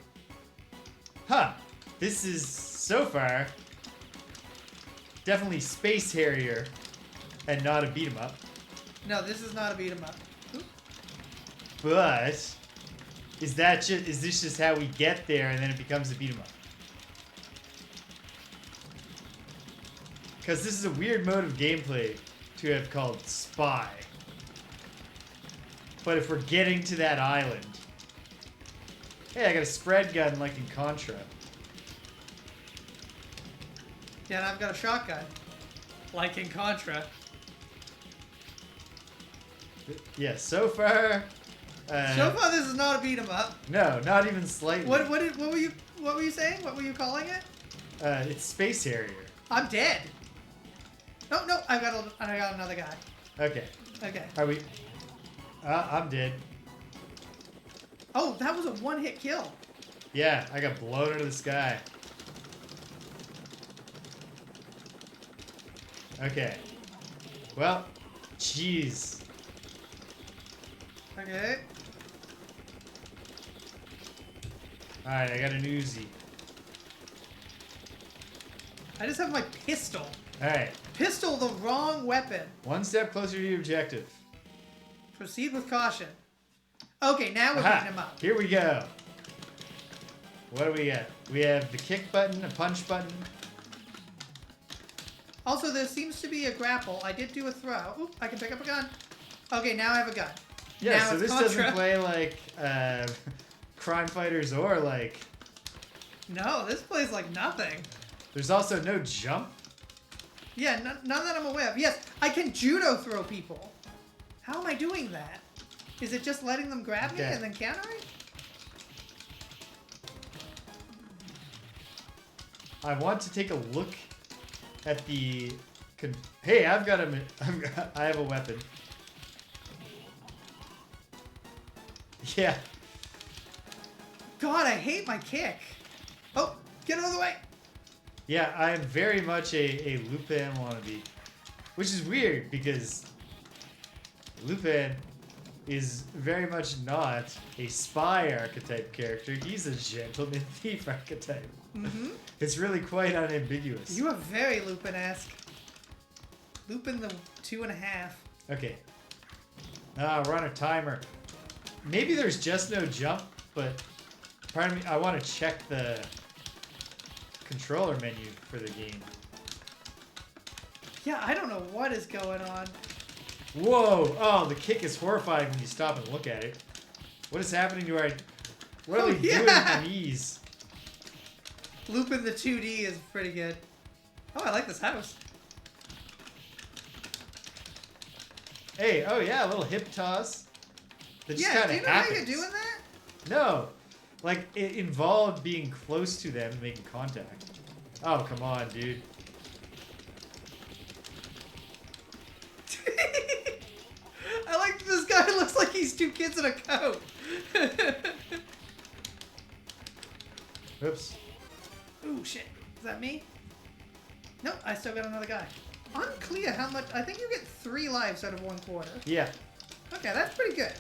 Huh. This is so far definitely Space Harrier and not a beat 'em up. No, this is not a beat 'em up. But is this just how we get there and then it becomes a beat 'em up? Because this is a weird mode of gameplay to have called S.P.Y. But if we're getting to that island... Hey, I got a spread gun like in Contra. Yeah, and I've got a shotgun. Like in Contra. Yeah, so far... so far this is not a beat 'em up. No, not even slightly. What were you saying? What were you calling it? It's Space Harrier. I'm dead. No, I got another guy. Okay. Okay. Are we... I'm dead. Oh, that was a one-hit kill. Yeah, I got blown into the sky. Okay. Well, jeez. Okay. Alright, I got an Uzi. I just have my pistol. Alright. Pistol, the wrong weapon. One step closer to your objective. Proceed with caution. Okay, now we're beating him up. Here we go. What do we got? We have the kick button, a punch button. Also, there seems to be a grapple. I did do a throw. Oop, I can pick up a gun. Okay, now I have a gun. Yeah, now so it's this Contra. doesn't play like Crime Fighters or like... No, this plays like nothing. There's also no jump. Yeah, none that I'm aware of. Yes, I can judo throw people. How am I doing that? Is it just letting them grab me and then countering? I want to take a look at the... Hey, I have a weapon. Yeah. God, I hate my kick. Oh, get out of the way. Yeah, I am very much a Lupin wannabe. Which is weird because Lupin is very much not a spy archetype character. He's a gentleman thief archetype. Mm-hmm. It's really quite unambiguous. You are very Lupin-esque. Lupin the 2.5. Okay. We're on a timer. Maybe there's just no jump, but pardon me, I want to check the controller menu for the game. Yeah, I don't know what is going on. Whoa! Oh, the kick is horrifying when you stop and look at it. What is happening to our... What are they doing to knees? Lupin the 2D is pretty good. Oh, I like this house. Hey, oh yeah, a little hip toss. That just Yeah, do you know how happens. you're doing that? No. Like, it involved being close to them and making contact. Oh, come on, dude. I like that this guy looks like he's two kids in a coat. Oops. Ooh, shit. Is that me? Nope, I still got another guy. unclear how much. I think you get 3 lives out of 1/4. Yeah. Okay, that's pretty good.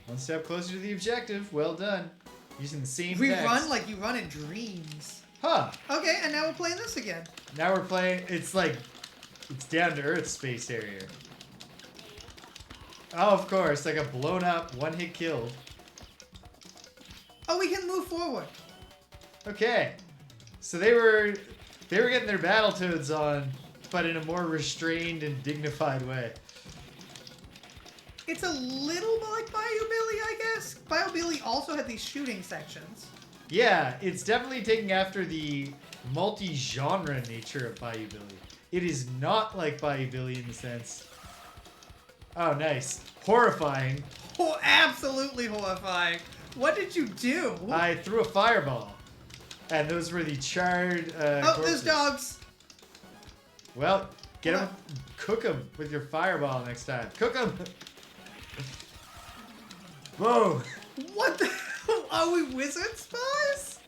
One step closer to the objective. Well done. Using the same We text. run like you run in dreams. Huh. Okay, and now we're playing this again. Now we're playing. It's like, it's down to earth space area. Oh, of course. I got blown up. 1-hit killed. Oh, we can move forward. Okay. So they were getting their Battletoads on, but in a more restrained and dignified way. It's a little like Bayou Billy, I guess. Bayou Billy also had these shooting sections. Yeah, it's definitely taking after the multi-genre nature of Bayou Billy. It is not like Bayou Billy in the sense... Oh, nice. Horrifying. Oh, absolutely horrifying. What did you do? I threw a fireball. And those were the charred Oh, corpses. there's dogs. Well, get What? them, cook them with your fireball next time. Cook them! Whoa! What the hell? Are we wizard spies?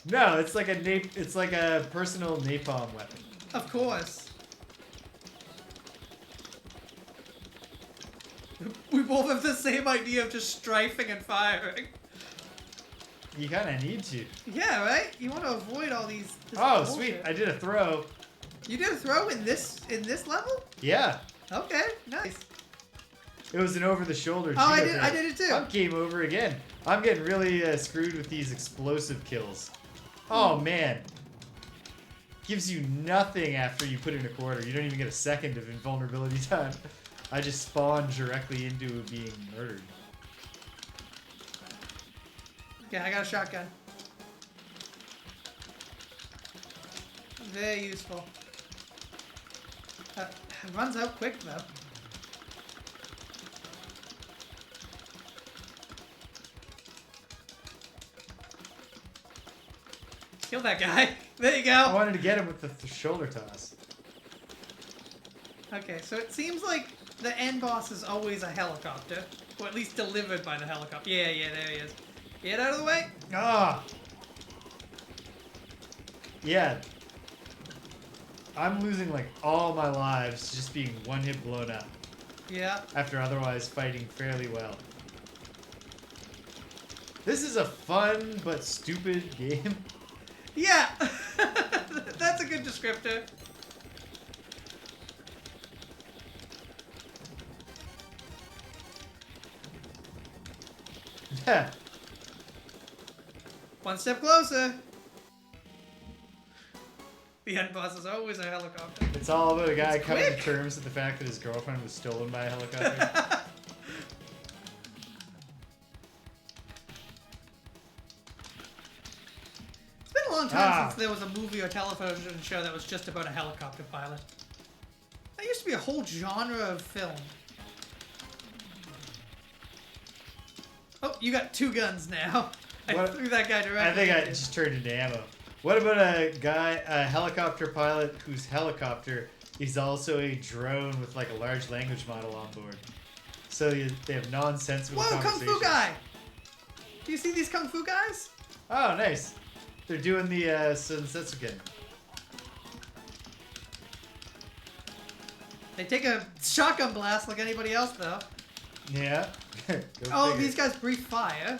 No, it's like a personal napalm weapon. Of course. We both have the same idea of just strafing and firing. You kind of need to. Yeah, right? You want to avoid all these. This Oh, bullshit. sweet! I did a throw. You did a throw in this level? Yeah, Okay, nice. it was an over-the-shoulder. Oh, I Geo did. throw. I did it too. I'm game over again. I'm getting really screwed with these explosive kills. Oh man, gives you nothing after you put in a quarter. You don't even get a second of invulnerability time. I just spawned directly into being murdered. Okay, I got a shotgun. Very useful. It runs out quick though. Kill that guy. There you I go. wanted to get him with the shoulder toss. Okay, so it seems like the end boss is always a helicopter. Or at least delivered by the helicopter. Yeah, there he is. Get out of the way. Ah! Yeah. I'm losing like all my lives just being 1-hit blown up. Yeah. After otherwise fighting fairly well. This is a fun but stupid game. Yeah. That's a good descriptor. Yeah. One step closer. The end boss is always a helicopter. It's all about a guy It's coming to quick. terms with the fact that his girlfriend was stolen by a helicopter. It's been a long time Ah. since there was a movie or television show that was just about a helicopter pilot. That used to be a whole genre of film. Oh, you got 2 guns now. I What- threw that guy directly. I think I at you. just turned into ammo. What about a helicopter pilot whose helicopter is also a drone with like a large language model on board? So they have nonsensical Whoa, Kung conversations. Fu guy! Do you see these Kung Fu guys? Oh, nice. They're doing the Sunsetsuken. They take a shotgun blast like anybody else, though. Yeah. Go Oh, figure. these guys breathe fire.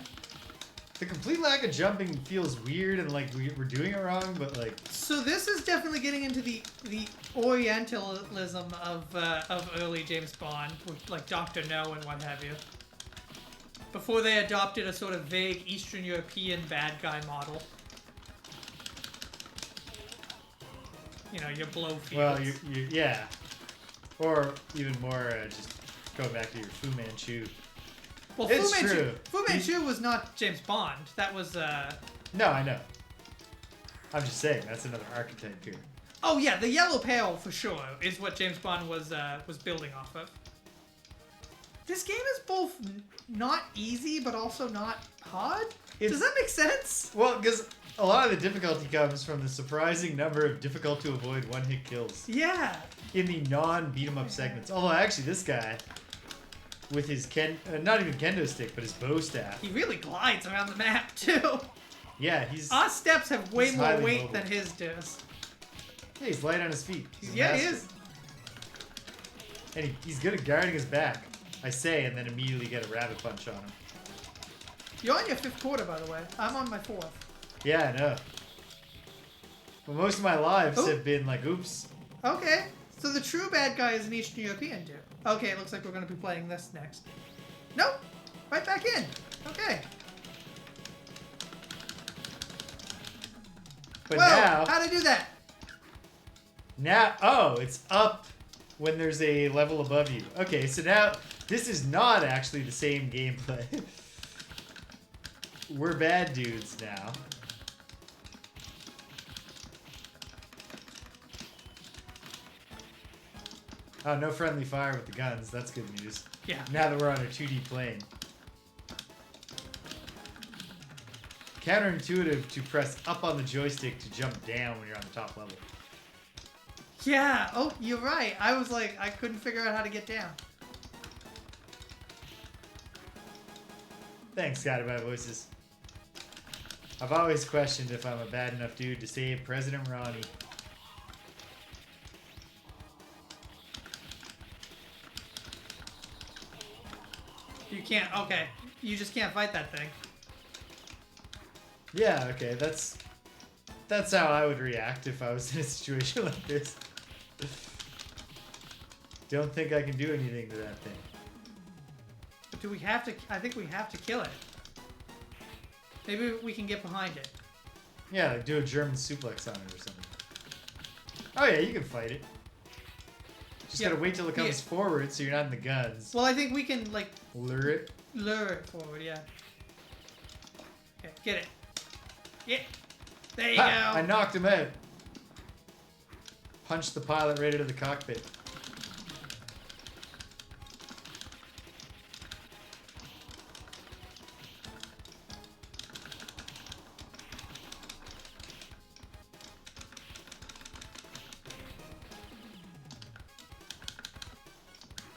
The complete lack of jumping feels weird and like we're doing it wrong, but like So this is definitely getting into the Orientalism of early James Bond, with like Dr. No and what have you. Before they adopted a sort of vague Eastern European bad guy model. You know, your Blowfields. well, you yeah, or even more just going back to your Fu Manchu. well, it's Fu Manchu, true. Fu Manchu was not James Bond. That was No, I know. I'm just saying that's another archetype here. oh yeah, the Yellow Peril for sure is what James Bond was building off of. This game is both not easy but also not hard. It's- Does that make sense? Well, because a lot of the difficulty comes from the surprising number of difficult to avoid 1-hit kills Yeah. in the non-beat 'em up segments. Although actually, this guy with his not even kendo stick, but his bow staff. He really glides around the map too. Yeah, he's Our steps have way He's more highly weight mobile. than his does. Yeah, he's light on his feet. He's a Yeah, he master. is. And he's good at guarding his back. I say, and then immediately get a rabbit punch on him. You're on your 5th quarter, by the way. I'm on my 4th. Yeah, I know. But most of my lives Oh. have been like, oops. Okay. So the true bad guy is an Eastern European dude. Okay, it looks like we're going to be playing this next. Nope. Right back in. Okay. But Whoa, now, how'd I do that? oh, it's up when there's a level above you. Okay, so now this is not actually the same gameplay. We're bad dudes now. Oh, no friendly fire with the guns. That's good news. Yeah. Now that we're on a 2D plane. Counterintuitive to press up on the joystick to jump down when you're on the top level. Yeah. Oh, you're right. I was like, I couldn't figure out how to get down. Thanks, Guided by Voices. I've always questioned if I'm a bad enough dude to save President Ronnie. You can't. Okay. You just can't fight that thing. Yeah, okay, that's how I would react if I was in a situation like this. Don't think I can do anything to that thing. But do we have to? I think we have to kill it. Maybe we can get behind it. Yeah, like do a German suplex on it or something. Oh yeah, you can fight it. Just Yeah, gotta wait till it comes forward so you're not in the guns. Well, I think we can, like, Lure it. lure it forward, yeah. Okay, get it. Yeah. There you Ha! go. I knocked him out. Punched the pilot right into the cockpit.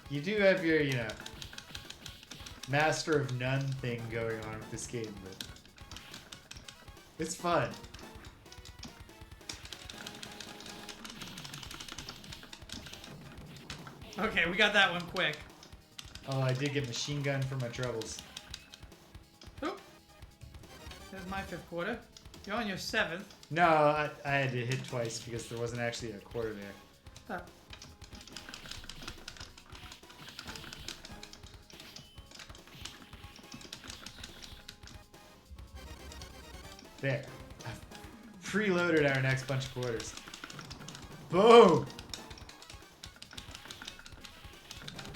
You do have your, master of none thing going on with this game, but it's fun. Okay, we got that one quick. Oh, I did get machine gun for my troubles. Oop. There's my 5th quarter. You're on your 7th. No, I had to hit twice because there wasn't actually a quarter there. Oh. There. I've preloaded our next bunch of quarters. Boom!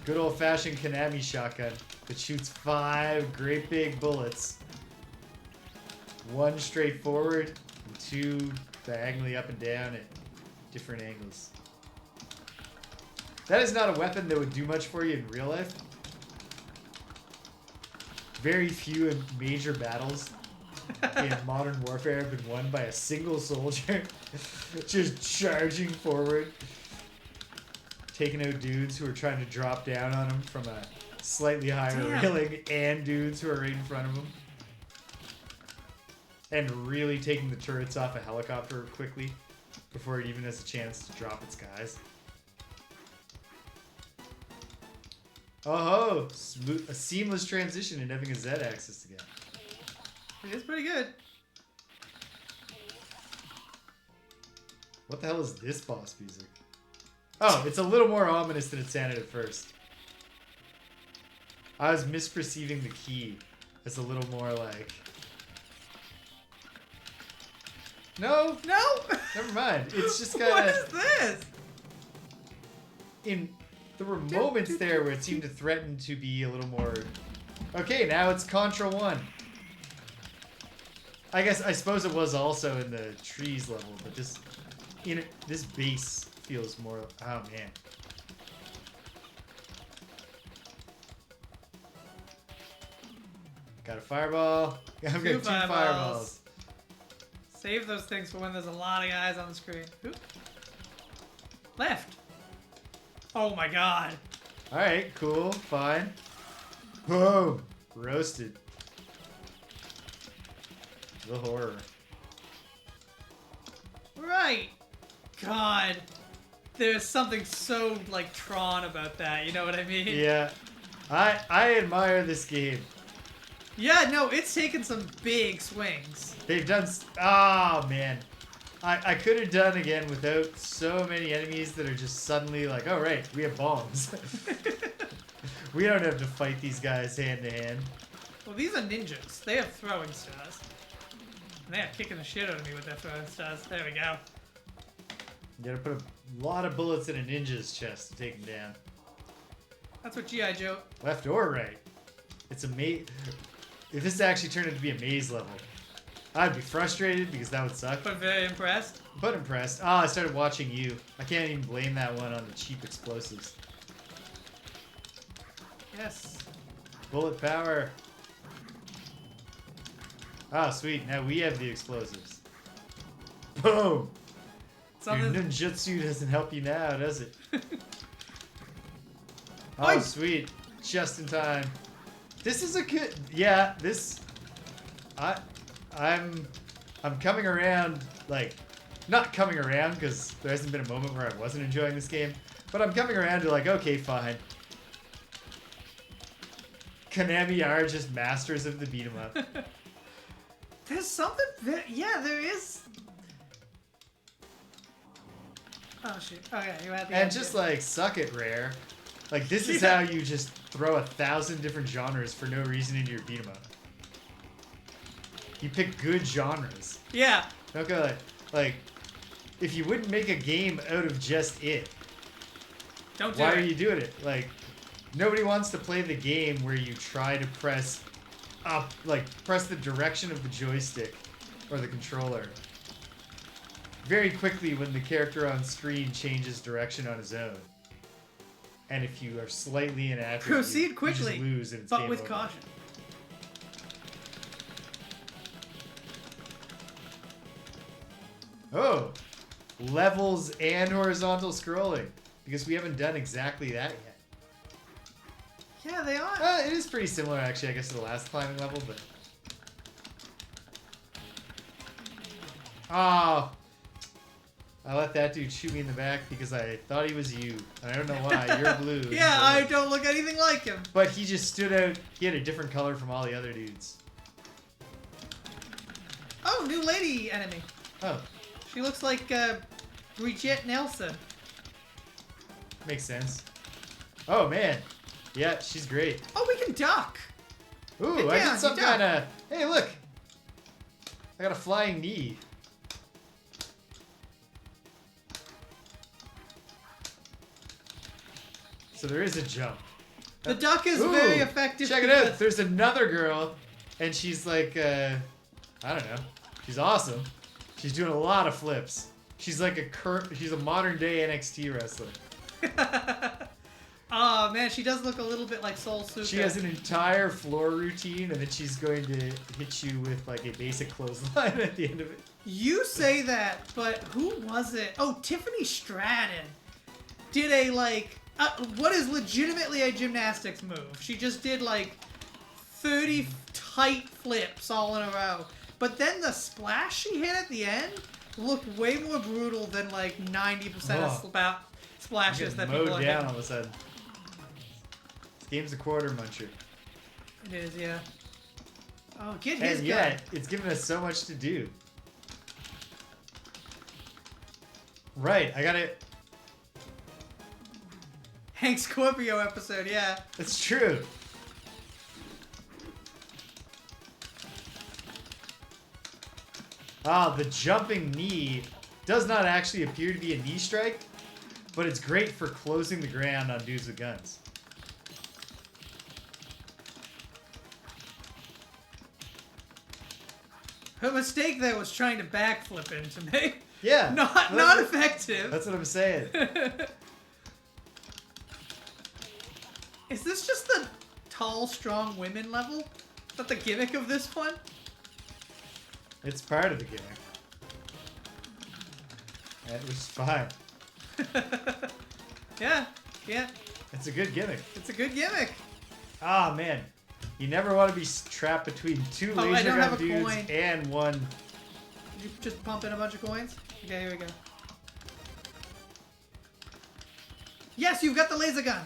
Good old-fashioned Konami shotgun that shoots 5 great big bullets. 1 straight forward and 2 diagonally up and down at different angles. That is not a weapon that would do much for you in real life. Very few and major battles in modern warfare have been won by a single soldier just charging forward, taking out dudes who are trying to drop down on him from a slightly higher Damn. railing and dudes who are right in front of him, and really taking the turrets off a helicopter quickly before it even has a chance to drop its guys. Oh, a seamless transition and having a Z-axis again. It is pretty good. What the hell is this boss music? Oh, it's a little more ominous than it sounded at first. I was misperceiving the key. It's a little more like... No, No! never mind. It's just kind What of... is this? There were moments there where it seemed to threaten to be a little more... Okay, now it's Contra 1. I suppose it was also in the trees level, but this base feels more... Oh, man. Got a fireball. I've got 2 fireballs. Save those things for when there's a lot of guys on the screen. Oop. Left. Oh my god. Alright, cool, fine. Boom! Roasted. The horror. Right. God. There's something so, like, Tron about that. You know what I mean? Yeah. I admire this game. Yeah, no, it's taken some big swings. They've done... Oh, man. I could have done again without so many enemies that are just suddenly like, oh, right, we have bombs. We don't have to fight these guys hand to hand. Well, these are ninjas. They have throwing stars. And they are kicking the shit out of me with their throwing stars. There we go. You gotta put a lot of bullets in a ninja's chest to take him down. That's what G.I. Joe... Left or right. It's a maze. If this actually turned into be a maze level, I'd be frustrated because that would suck. But very impressed. But impressed. Ah, I started watching you. I can't even blame that one on the cheap explosives. Yes. Bullet power. Oh, sweet. Now we have the explosives. Boom! Something... Your ninjutsu doesn't help you now, does it? Oh, Oi! sweet. Just in time. This is a good... Yeah, this... I'm coming around, like... Not coming around, because there hasn't been a moment where I wasn't enjoying this game. But I'm coming around to like, okay, fine. Konami are just masters of the beat 'em up. There's something... Yeah, there is... Oh, shit. Okay, you had the And idea. just like, suck it, Rare. Like, this is how you just throw 1,000 different genres for no reason into your beat 'em up. You pick good genres. Yeah. Don't go like, if you wouldn't make a game out of just it, Don't do why it. are you doing it? Like, nobody wants to play the game where you try to press up, like, press the direction of the joystick or the controller very quickly when the character on screen changes direction on his own. And if you are slightly inaccurate, Proceed quickly, you just lose and it's but game with over. caution. Oh, levels and horizontal scrolling, because we haven't done exactly that yet. Yeah, they are. It is pretty similar, actually, I guess, to the last climbing level, but... Oh, I let that dude shoot me in the back because I thought he was you. And I don't know why. You're blue. Yeah, so- I don't look anything like him. But he just stood out. He had a different color from all the other dudes. Oh, new lady enemy. Oh, She looks like Brigitte Nelson. makes sense. Oh, man. Yeah, she's great. Oh, we can duck. Ooh, Get I down, did some get down. kind of... Hey, look. I got a flying knee. So there is a jump. The duck is Ooh, very effective. Check it because- out. There's another girl, and she's like, I don't know. She's awesome. She's doing a lot of flips. She's like she's a modern day NXT wrestler. Oh man, she does look a little bit like Soul Suka. She has an entire floor routine, and then she's going to hit you with like a basic clothesline at the end of it. You say that, but who was it? Oh, Tiffany Stratton did a like what is legitimately a gymnastics move. She just did like 30 tight flips all in a row. But then the splash she hit at the end looked way more brutal than like 90% of splashes that people mowed are down hitting. all of a sudden. This game's a quarter muncher. It is, yeah. Oh, get his And gun. yet, it's given us so much to do. Right, I gotta... Hank Scorpio episode, yeah. That's true. Ah, the jumping knee does not actually appear to be a knee strike, but it's great for closing the ground on dudes with guns. Her mistake there was trying to backflip into me. Yeah. Not effective. That's what I'm saying. Is this just the tall, strong women level? Is that the gimmick of this one? It's part of the gimmick. It was fine. Yeah, yeah. It's a good gimmick. It's a good gimmick. Ah, man. You never want to be trapped between two Oh, I laser don't gun have a dudes coin. and one. Did you just pump in a bunch of coins? Okay, here we go. Yes, you've got the laser gun.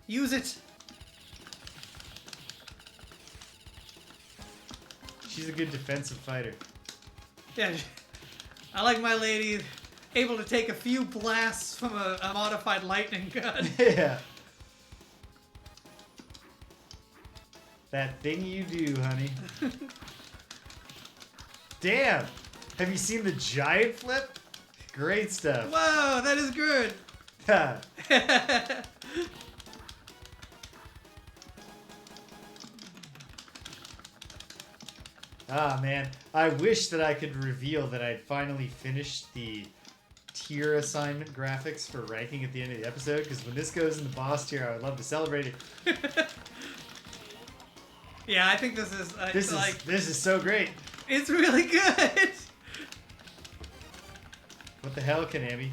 Use it. She's a good defensive fighter. Yeah, I like my lady able to take a few blasts from a modified lightning gun. Yeah. That thing you do, honey. Damn! Have you seen the giant flip? Great stuff. Whoa, that is good. Ah, man. I wish that I could reveal that I'd finally finished the tier assignment graphics for ranking at the end of the episode, because when this goes in the boss tier, I would love to celebrate it. Yeah, I think this is This is so great. it's really good. What the hell, Konami?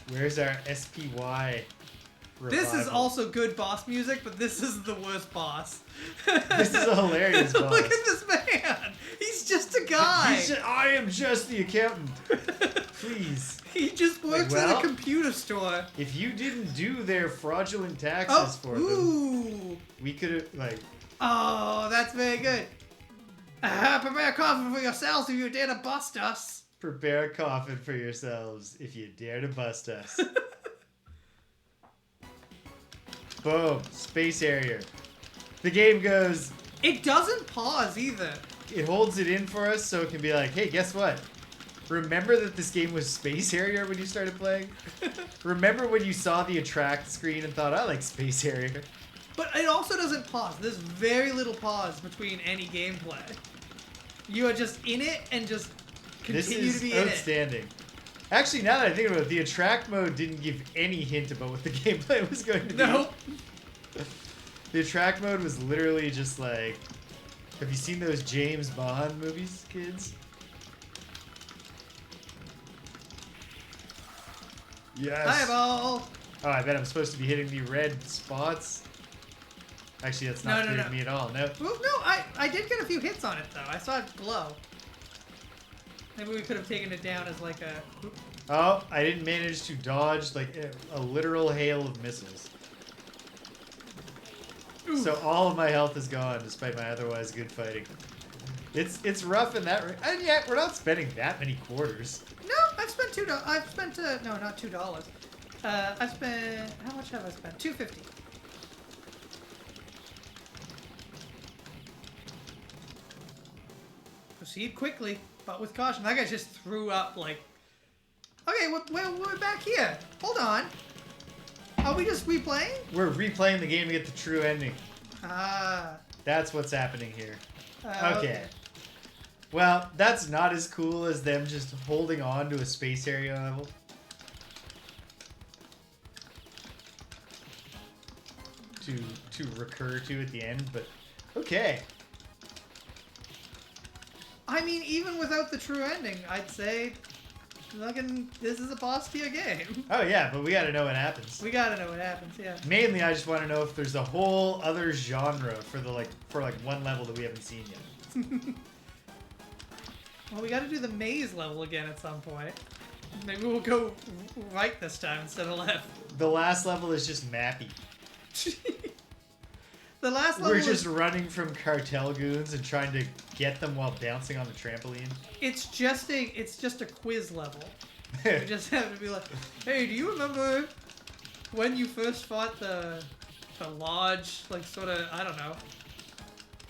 Where's our S.P.Y. This is revival? also good boss music, but this is the worst boss. This is a hilarious boss. Look at this man. He's just a guy. I am just the accountant. Please. He just works well, at a computer store. If you didn't do their fraudulent taxes for them, ooh. we could have, like... Oh, that's very good. Prepare a coffin for yourselves if you dare to bust us. Prepare a coffin for yourselves if you dare to bust us. Boom. Space Harrier. The game goes... It doesn't pause either. It holds it in for us so it can be like, hey, guess what? Remember that this game was Space Harrier when you started playing? Remember when you saw the attract screen and thought, I like Space Harrier? But it also doesn't pause. There's very little pause between any gameplay. You are just in it and just continue to be in it. This is outstanding. Actually, now that I think about it, the attract mode didn't give any hint about what the gameplay was going to be. Nope. The attract mode was literally just like... Have you seen those James Bond movies, kids? Yes. Fireball. Oh, I bet I'm supposed to be hitting the red spots. Actually, that's not clear to me at all. No. Well, no, I did get a few hits on it, though. I saw it glow. Maybe we could have taken it down as like a... Oh, I didn't manage to dodge like a literal hail of missiles. Oof. So all of my health is gone, despite my otherwise good fighting. It's rough in that, and yet we're not spending that many quarters. No, I've spent $2. I've spent no, not $2. I've spent how much have I spent? $2.50. Proceed quickly, but with caution. That guy just threw up like. Okay, we're back here. Hold on. Are we just replaying? We're replaying the game to get the true ending. Ah. That's what's happening here. Okay. Well, that's not as cool as them just holding on to a space area level. To recur to at the end, but okay. I mean, even without the true ending, I'd say, this is a boss tier game. Oh yeah, but we gotta know what happens. We gotta know what happens, yeah. Mainly, I just want to know if there's a whole other genre for one level that we haven't seen yet. Well, we gotta do the maze level again at some point. Maybe we'll go right this time instead of left. The last level is just mappy. The last level We're just running from cartel goons and trying to get them while bouncing on the trampoline. It's just a quiz level. You just have to be like, hey, do you remember when you first fought the lodge? Like, sort of, I don't know.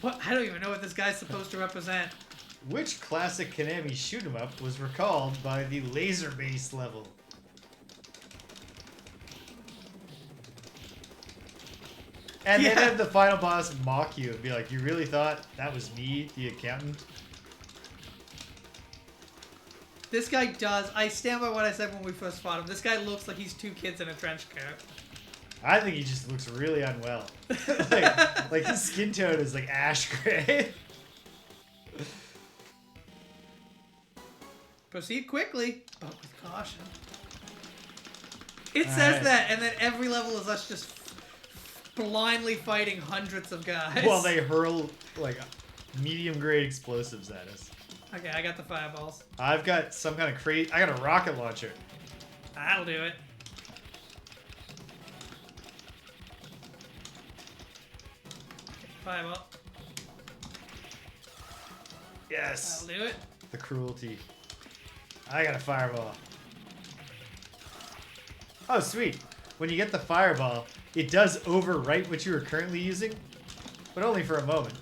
What? I don't even know what this guy's supposed to represent. Which classic Konami shoot 'em up was recalled by the laser base level? And then have the final boss mock you and be like, you really thought that was me, the accountant? This guy does. I stand by what I said when we first fought him. This guy looks like he's two kids in a trench coat. I think he just looks really unwell. like his skin tone is like ash gray. Proceed quickly, but with caution. It says that, and then every level is us just blindly fighting hundreds of guys. While they hurl like medium grade explosives at us. Okay, I got the fireballs. I've got some kind of crazy. I got a rocket launcher. That'll do it. Fireball. Yes. That'll do it. The cruelty. I got a fireball. Oh, sweet. When you get the fireball, it does overwrite what you were currently using, but only for a moment.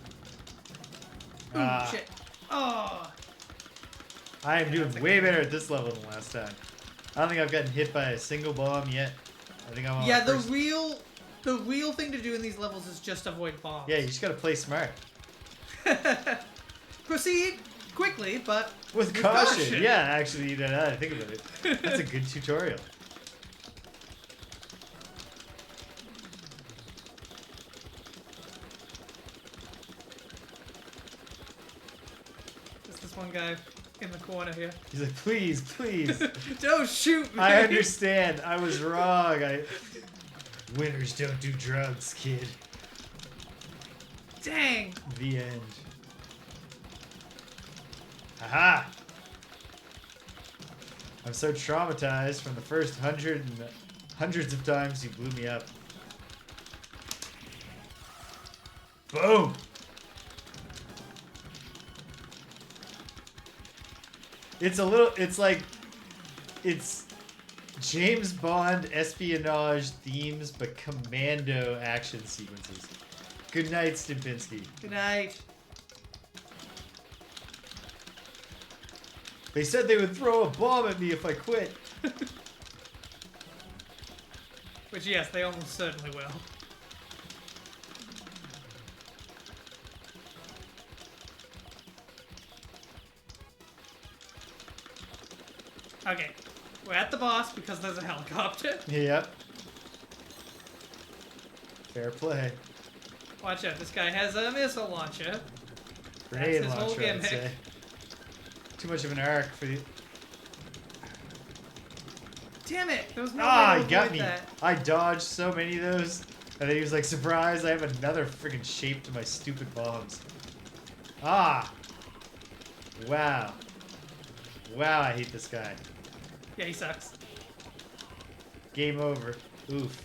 Ooh, shit. Oh. I am doing way better at this level than last time. I don't think I've gotten hit by a single bomb yet. I think I'm on Yeah, my the first... real thing to do in these levels is just avoid bombs. Yeah, you just gotta play smart. Proceed quickly, but With caution. Yeah, actually, now that I think about it, that's a good tutorial. Just this one guy in the corner here. He's like, please, please. Don't shoot me! I understand. I was wrong. Winners don't do drugs, kid. Dang! The end. Haha! I'm so traumatized from the first hundreds of times you blew me up. Boom! It's James Bond espionage themes, but commando action sequences. Good night, Stimpinski. Good night. They said they would throw a bomb at me if I quit. Which, yes, they almost certainly will. Okay, we're at the boss because there's a helicopter. Yep. Fair play. Watch out, this guy has a missile launcher. Grenade That's his whole launcher, I'd gimmick. say. Too much of an arc for you. Damn it! There was no Ah, way to he got avoid me. that. I dodged so many of those. And then he was like, surprise, I have another freaking shape to my stupid bombs. Ah! Wow. Wow, I hate this guy. Yeah, he sucks. Game over. Oof.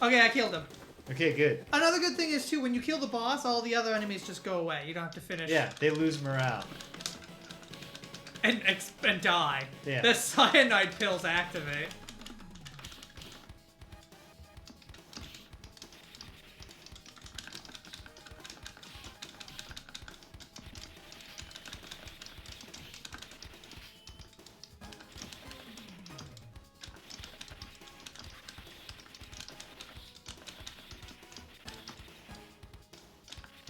Okay, I killed him. Okay, good. Another good thing is, too, when you kill the boss, all the other enemies just go away. You don't have to finish. Yeah, they lose morale. And die. Yeah. The cyanide pills activate.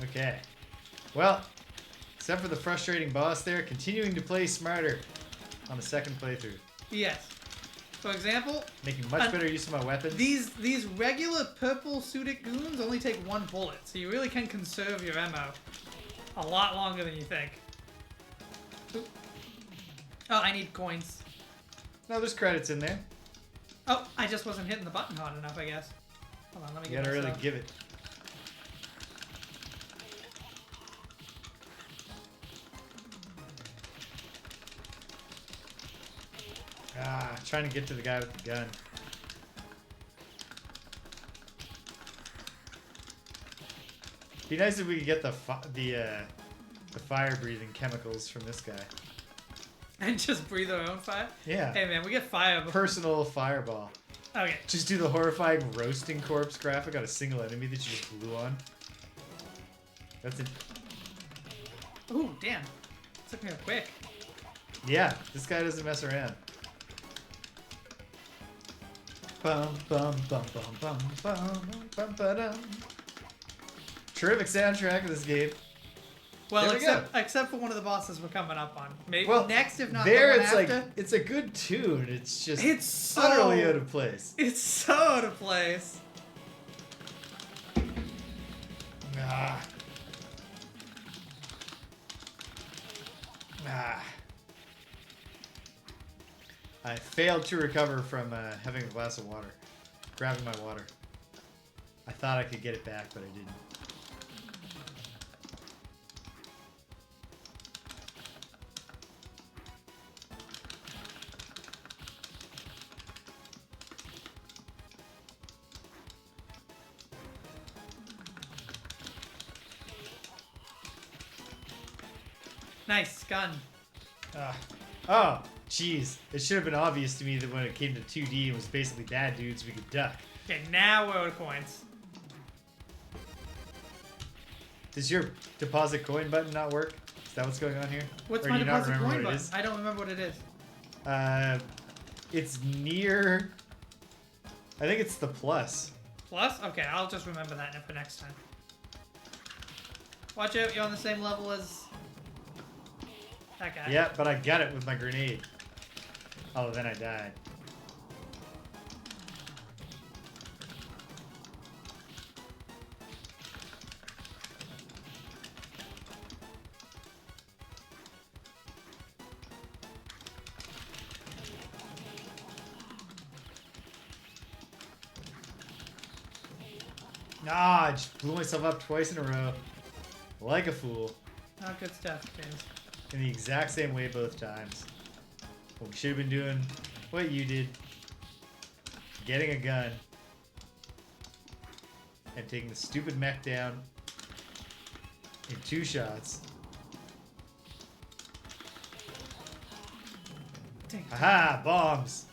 Okay. Well, except for the frustrating boss there, continuing to play smarter on the second playthrough. Yes. For example, Making much better use of my weapons. these regular purple suited goons only take one bullet, so you really can conserve your ammo a lot longer than you think. Oop. Oh, I need coins. No, there's credits in there. Oh, I just wasn't hitting the button hard enough, I guess. Hold on, let me You get gotta my really stuff. give it. Ah, trying to get to the guy with the gun. Be nice if we could get the fire-breathing chemicals from this guy. And just breathe our own fire? Yeah. Hey man, we get fire before. Personal fireball. Okay. Just do the horrifying roasting corpse graphic on a single enemy that you just blew on. That's it. Ooh, damn. Took me quick. Yeah, this guy doesn't mess around. Bum bum bum bum bum bum bum ba-dum. Terrific soundtrack of this game. Well, There we go. except for one of the bosses we're coming up on. Maybe Well, next, if not there the one it's after. like it's a good tune. It's just It's so utterly out of place. It's so out of place. Ah. Ah. I failed to recover from having a glass of water. Grabbing my water. I thought I could get it back, but I didn't. Nice gun. Oh, jeez. It should have been obvious to me that when it came to 2D, it was basically bad dudes we could duck. Okay, now we're with coins. Does your deposit coin button not work? Is that what's going on here? What's Or my do you not deposit remember coin what it button? is? I don't remember what it is. It's near... I think it's the plus. Plus? Okay, I'll just remember that for next time. Watch out, you're on the same level as that guy. Yeah, but I got it with my grenade. Oh, then I died. Ah, I just blew myself up twice in a row. Like a fool. Not good stuff, James. In the exact same way both times. Well, we should have been doing what you did. Getting a gun. And taking the stupid mech down in 2 shots. Dang. Aha! Bombs!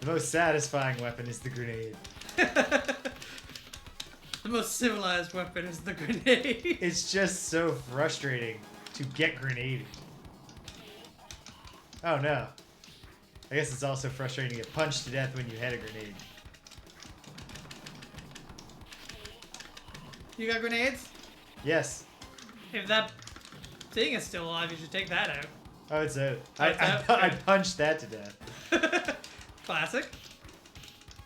The most satisfying weapon is the grenade. The most civilized weapon is the grenade. It's just so frustrating to get grenaded. Oh no. I guess it's also frustrating to get punched to death when you had a grenade. You got grenades? Yes. If that thing is still alive, you should take that out. Oh, it's out. Oh, it's out? I Okay. punched that to death. Classic.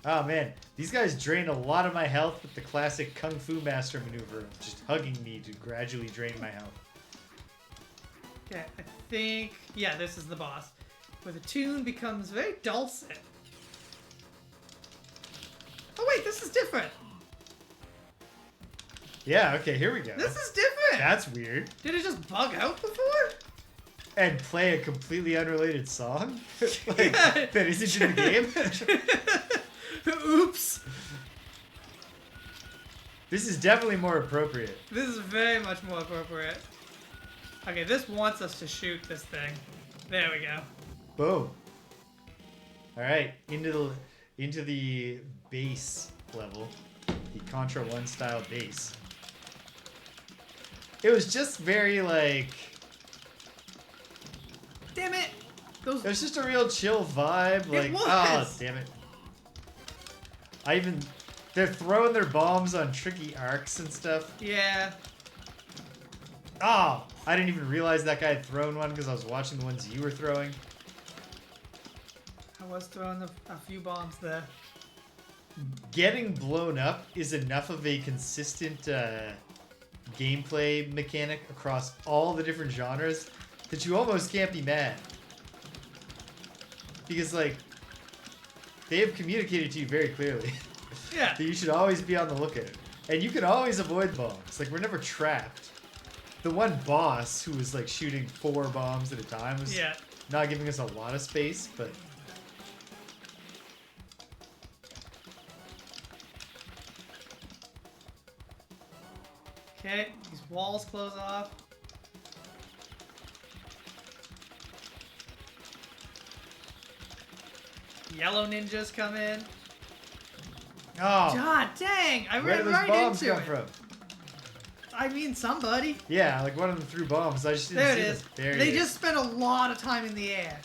Oh man, these guys drain a lot of my health with the classic Kung Fu Master maneuver of just hugging me to gradually drain my health. Okay, I think... Yeah, this is the boss. Where the tune becomes very dulcet. Oh wait, this is different. Yeah, okay, here we go. This is different. That's weird. Did it just bug out before? And play a completely unrelated song? Like, Yeah. that isn't in the game? Oops. This is definitely more appropriate. This is very much more appropriate. Okay, this wants us to shoot this thing. There we go. Boom. Alright, into the base level. The Contra 1 style base. It was just very like... Damn it! Those... It was just a real chill vibe. Like, was! oh, damn it. They're throwing their bombs on tricky arcs and stuff. Yeah. Oh, I didn't even realize that guy had thrown one because I was watching the ones you were throwing. I was throwing a few bombs there. Getting blown up is enough of a consistent gameplay mechanic across all the different genres that you almost can't be mad. Because, like, they have communicated to you very clearly Yeah. that you should always be on the lookout. And you can always avoid bombs. Like, we're never trapped. The one boss who was, like, shooting 4 bombs at a time was Yeah. not giving us a lot of space, but... Okay, these walls close off. Yellow ninjas come in. Oh, God dang! I where ran did those right bombs into come it. from? I mean, somebody. Yeah, like one of them threw bombs. I just didn't There see it is. them. There They it is. just spent a lot of time in the air.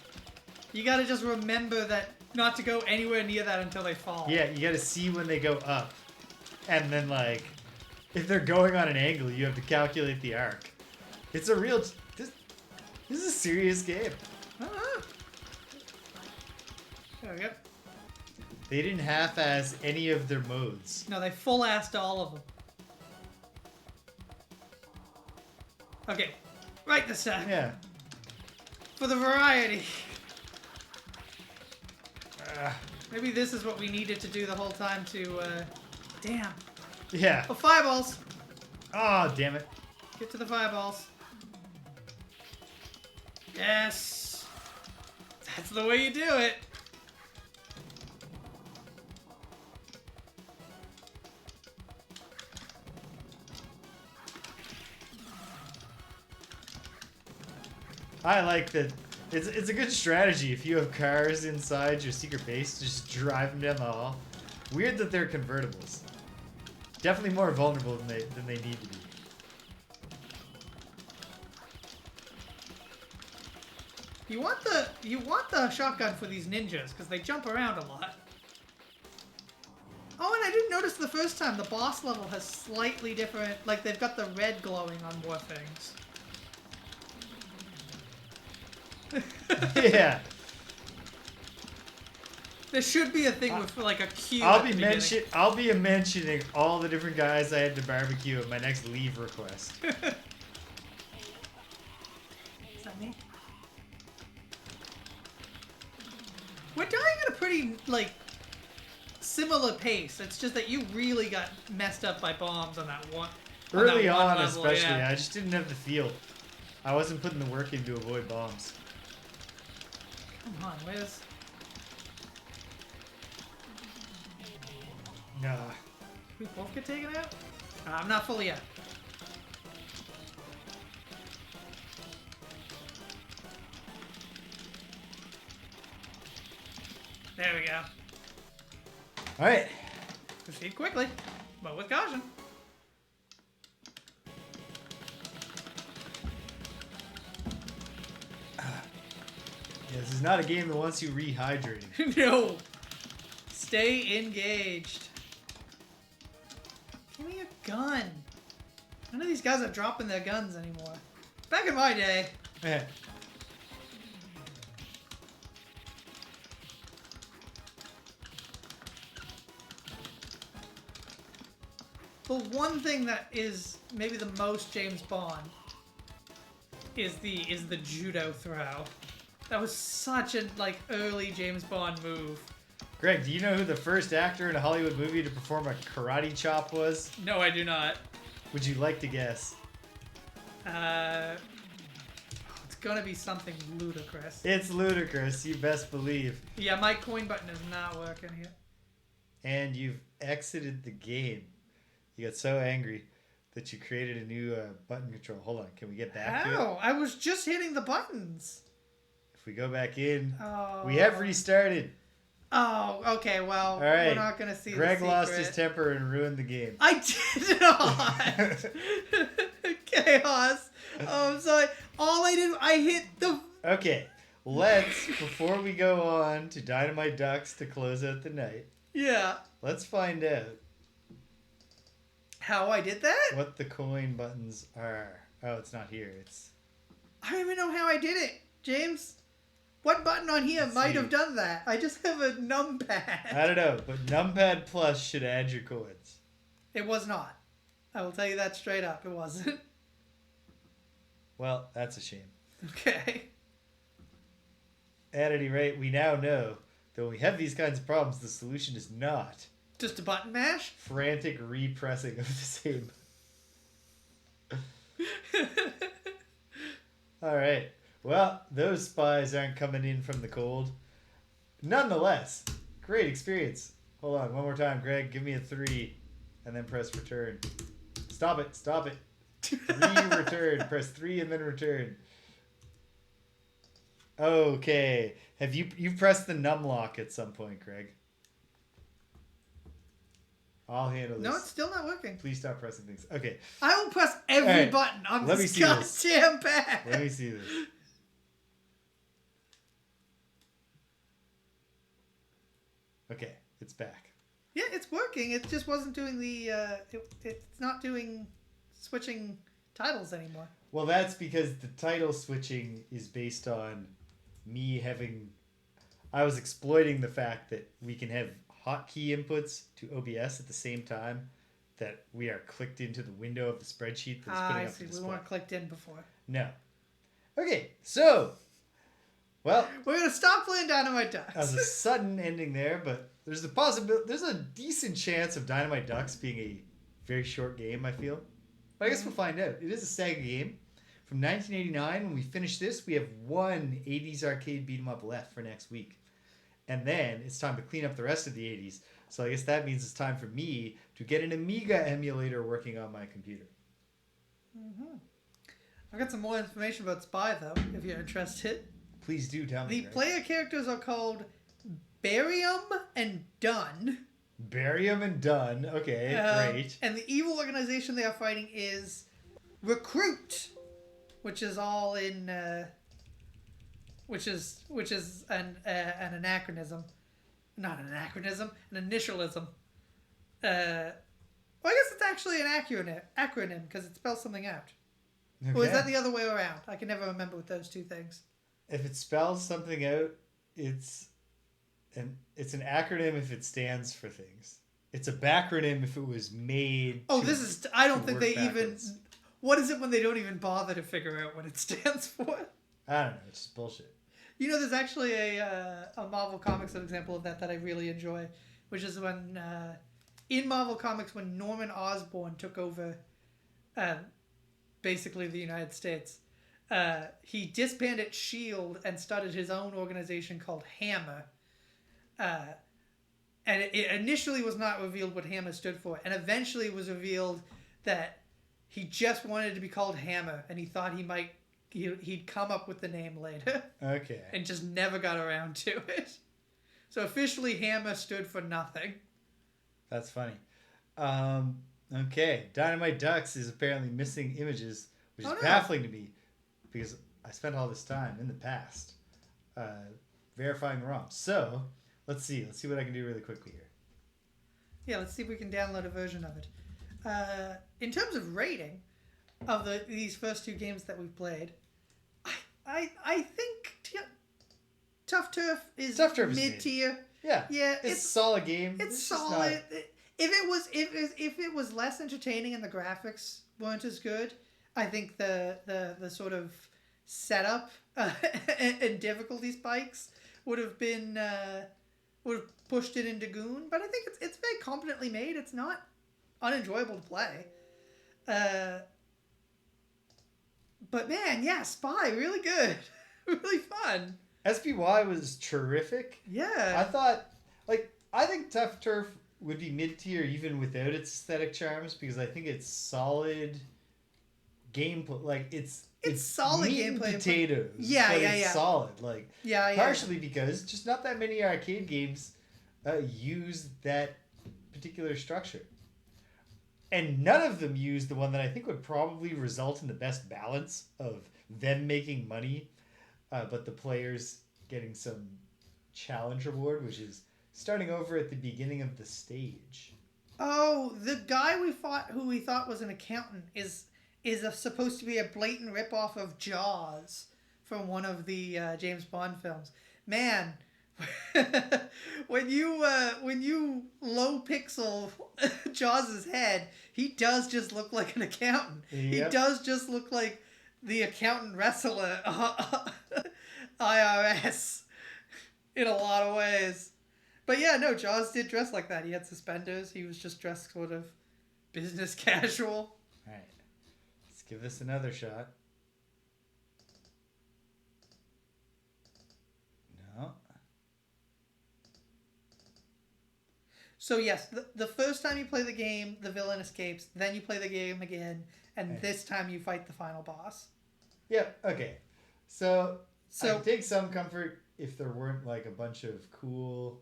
You gotta just remember that not to go anywhere near that until they fall. Yeah, you gotta see when they go up. And then, like, if they're going on an angle, you have to calculate the arc. It's a real... This is a serious game. Ah. There we go. They didn't half-ass any of their modes. No, they full-assed all of them. Okay, right this time. Yeah. For the variety. Ah, Maybe this is what we needed to do the whole time to, Damn. yeah. Oh, fireballs! Oh, damn it. Get to the fireballs. Yes! That's the way you do it! I like that. It's a good strategy if you have cars inside your secret base. Just drive them down the hall. Weird that they're convertibles. Definitely more vulnerable than they need to be. You want the shotgun for these ninjas because they jump around a lot. Oh, and I didn't notice the first time the boss level has slightly different. Like they've got the red glowing on more things. Yeah. There should be a thing with like a queue. I'll be mentioning all the different guys I had to barbecue at my next leave request. Is that me? We're dying at a pretty like similar pace. It's just that you really got messed up by bombs on that one. Early that one on, level, especially, yeah. I just didn't have the feel. I wasn't putting the work in to avoid bombs. Come on, where's? Nah. We both get taken out? I'm not fully out. There we go. All right. Proceed quickly, but with caution. Yeah, this is not a game that wants you rehydrating. No. Stay engaged. Give me a gun. None of these guys are dropping their guns anymore. Back in my day. Yeah. The one thing that is maybe the most James Bond is the judo throw. That was such a like early James Bond move. Greg, do you know who the first actor in a Hollywood movie to perform a karate chop was? No, I do not. Would you like to guess? It's gonna be something ludicrous. It's ludicrous, you best believe. Yeah, my coin button is not working here. And you've exited the game. You got so angry that you created a new button control. Hold on, can we get back to it? How? I was just hitting the buttons. If we go back in, Oh. we have restarted. Oh, okay, well, All right. we're not gonna see Greg the lost secret. his temper and ruined the game. I did not! Chaos. Oh, I'm sorry. All I did, I hit the... Okay, let's, before we go on to Dynamite Ducks to close out the night, Yeah. let's find out How I did that? what the coin buttons are. Oh, it's not here. It's I don't even know how I did it, James. What button on here Let's might see. have done that? I just have a numpad. I don't know, but Numpad Plus should add your coins. It was not. I will tell you that straight up. It wasn't. Well, that's a shame. Okay. At any rate, we now know that when we have these kinds of problems, the solution is not Just a button mash? frantic repressing of the same. All right. Well, those spies aren't coming in from the cold. Nonetheless, great experience. Hold on, one more time, Greg. Give me a 3, and then press return. Stop it. Stop it. 3 return. Press 3 and then return. Okay. Have you've pressed the num lock at some point, Greg? I'll handle this. No, it's still not working. Please stop pressing things. Okay. I will press every All right. button on Let me this see this. goddamn pad. Let me see this. Okay, it's back. Yeah, it's working. It just wasn't doing the. It's not doing switching titles anymore. Well, that's because the title switching is based on me having... I was exploiting the fact that we can have hotkey inputs to OBS at the same time that we are clicked into the window of the spreadsheet that's putting I up see. the We display. weren't clicked in before. No. Okay, so... Well, We're gonna stop playing Dynamite that was a Ducks. sudden ending there, but there's a possibility... There's a decent chance of Dynamite Ducks being a very short game, I feel. But I guess we'll find out. It is a Sega game from 1989. When we finish this, we have one 80s arcade beat 'em up left for next week. And then it's time to clean up the rest of the 80s. So I guess that means it's time for me to get an Amiga emulator working on my computer. I've got some more information about S.P.Y, though, if you're interested. Please do tell me. The player characters are called Barium and Dunn. Barium and Dunn. Okay, great. And the evil organization they are fighting is Recruit, which is all in, which is an anachronism, not an anachronism, an initialism. Well, I guess it's actually an acronym because it spells something out. Okay. Or is that the other way around? I can never remember with those two things. If it spells something out, it's an acronym if it stands for things. It's a backronym if it was made. Oh, I don't think they backwards. even. What is it when they don't even bother to figure out what it stands for? I don't know. It's just bullshit. You know, there's actually a Marvel Comics example of that I really enjoy, which is when in Marvel Comics when Norman Osborn took over, basically the United States. He disbanded S.H.I.E.L.D. and started his own organization called Hammer. And it initially was not revealed what Hammer stood for. And eventually it was revealed that he just wanted to be called Hammer. And he thought he'd come up with the name later. Okay. And just never got around to it. So officially Hammer stood for nothing. That's funny. Okay. Dynamite Ducks is apparently missing images, which is baffling to me because I spent all this time in the past verifying ROMs. So let's see what I can do really quickly here. Yeah, let's see if we can download a version of it. In terms of rating of these first two games that we've played, I think Tough Turf is mid-tier. Yeah, yeah, it's a solid game. It's solid. If it was less entertaining and the graphics weren't as good, I think the sort of setup and difficulty spikes would have pushed it into goon. But I think it's very competently made. It's not unenjoyable to play. But man, yeah, S.P.Y, really good, really fun. S.P.Y was terrific. Yeah, I think Tough Turf would be mid-tier even without its aesthetic charms because I think it's solid gameplay. Like it's solid meat gameplay. and potatoes. Yeah, but yeah, it's yeah. solid. Like yeah. partially because just not that many arcade games use that particular structure. And none of them use the one that I think would probably result in the best balance of them making money, but the players getting some challenge reward, which is starting over at the beginning of the stage. Oh, the guy who we thought was an accountant is supposed to be a blatant ripoff of Jaws from one of the James Bond films. Man, when you low pixel Jaws' head, he does just look like an accountant. Yep. He does just look like the accountant wrestler IRS in a lot of ways. But yeah, no, Jaws did dress like that. He had suspenders. He was just dressed sort of business casual. All right. Let's give this another shot. No. So yes, the first time you play the game, the villain escapes. Then you play the game again, and Right. this time you fight the final boss. Yep. Okay. So So- I take some comfort if there weren't like a bunch of cool.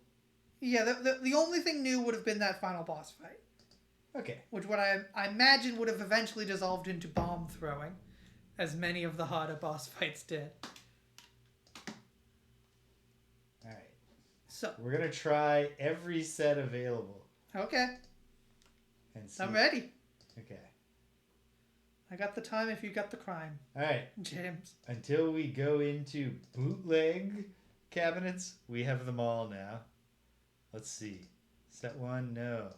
Yeah, the only thing new would have been that final boss fight, Okay. which what I imagine would have eventually dissolved into bomb throwing, as many of the harder boss fights did. All right. So We're gonna try every set available okay, and see. I'm ready. Okay. I got the time if you got the crime, All right. James. Until we go into bootleg cabinets, we have them all now. Let's see. Set 1, no.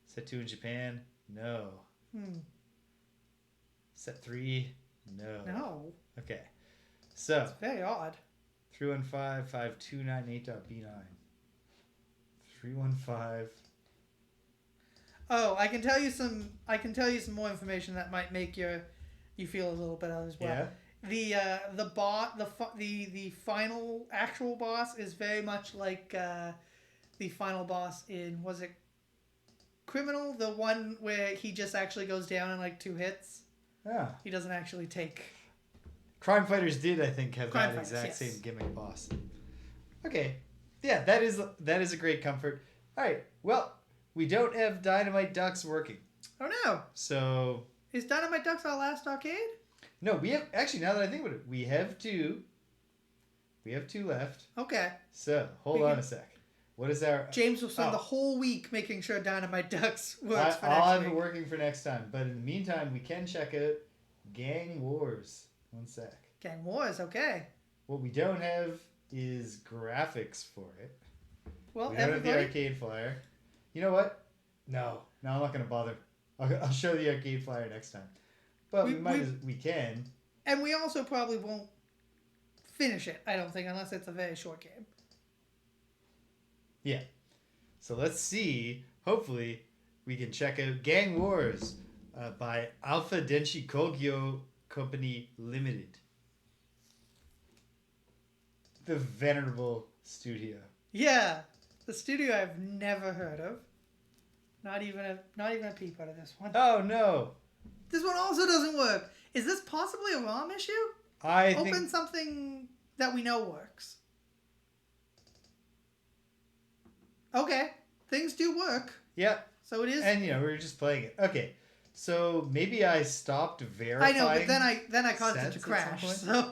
Set 2 in Japan, no. Set 3, no. No, Okay. So, it's very odd. 315 5298.b9. 315. Oh, I can tell you some more information that might make you feel a little better as well. Yeah. The final actual boss is very much like the final boss in, was it Criminal, the one where he just actually goes down in like 2 hits. Yeah. He doesn't actually take Crime Fighters did, I think, have Crime that Fighters, exact yes. same gimmick boss. Okay. Yeah, that is a great comfort. All right. Well, we don't have Dynamite Ducks working. Oh no. So, Is Dynamite Ducks our last arcade? no, we have actually now that I think about it, we have two. We have two left. Okay. So, hold We on can- a sec. What is our James will spend Oh. the whole week making sure Dynamite Ducks works for I'll next have week. it working for next time. But in the meantime, we can check out Gang Wars. One sec. Gang Wars, okay. What we don't have is graphics for it. Well, We don't have the everybody, arcade flyer. You know what? No, I'm not gonna bother. I'll show the arcade flyer next time. But we can. and we also probably won't finish it, I don't think, unless it's a very short game. Yeah. So let's see. Hopefully, we can check out Gang Wars by Alpha Denshi Kogyo Company Limited. The venerable studio. Yeah, the studio I've never heard of. Not even a peep out of this one. Oh no! This one also doesn't work. Is this possibly a ROM issue? I Open think something that we know works. Okay, things do work. yeah, So it is. and we were just playing it. Okay, so maybe I stopped verifying. I know, but then I caused it sets to at crash. some So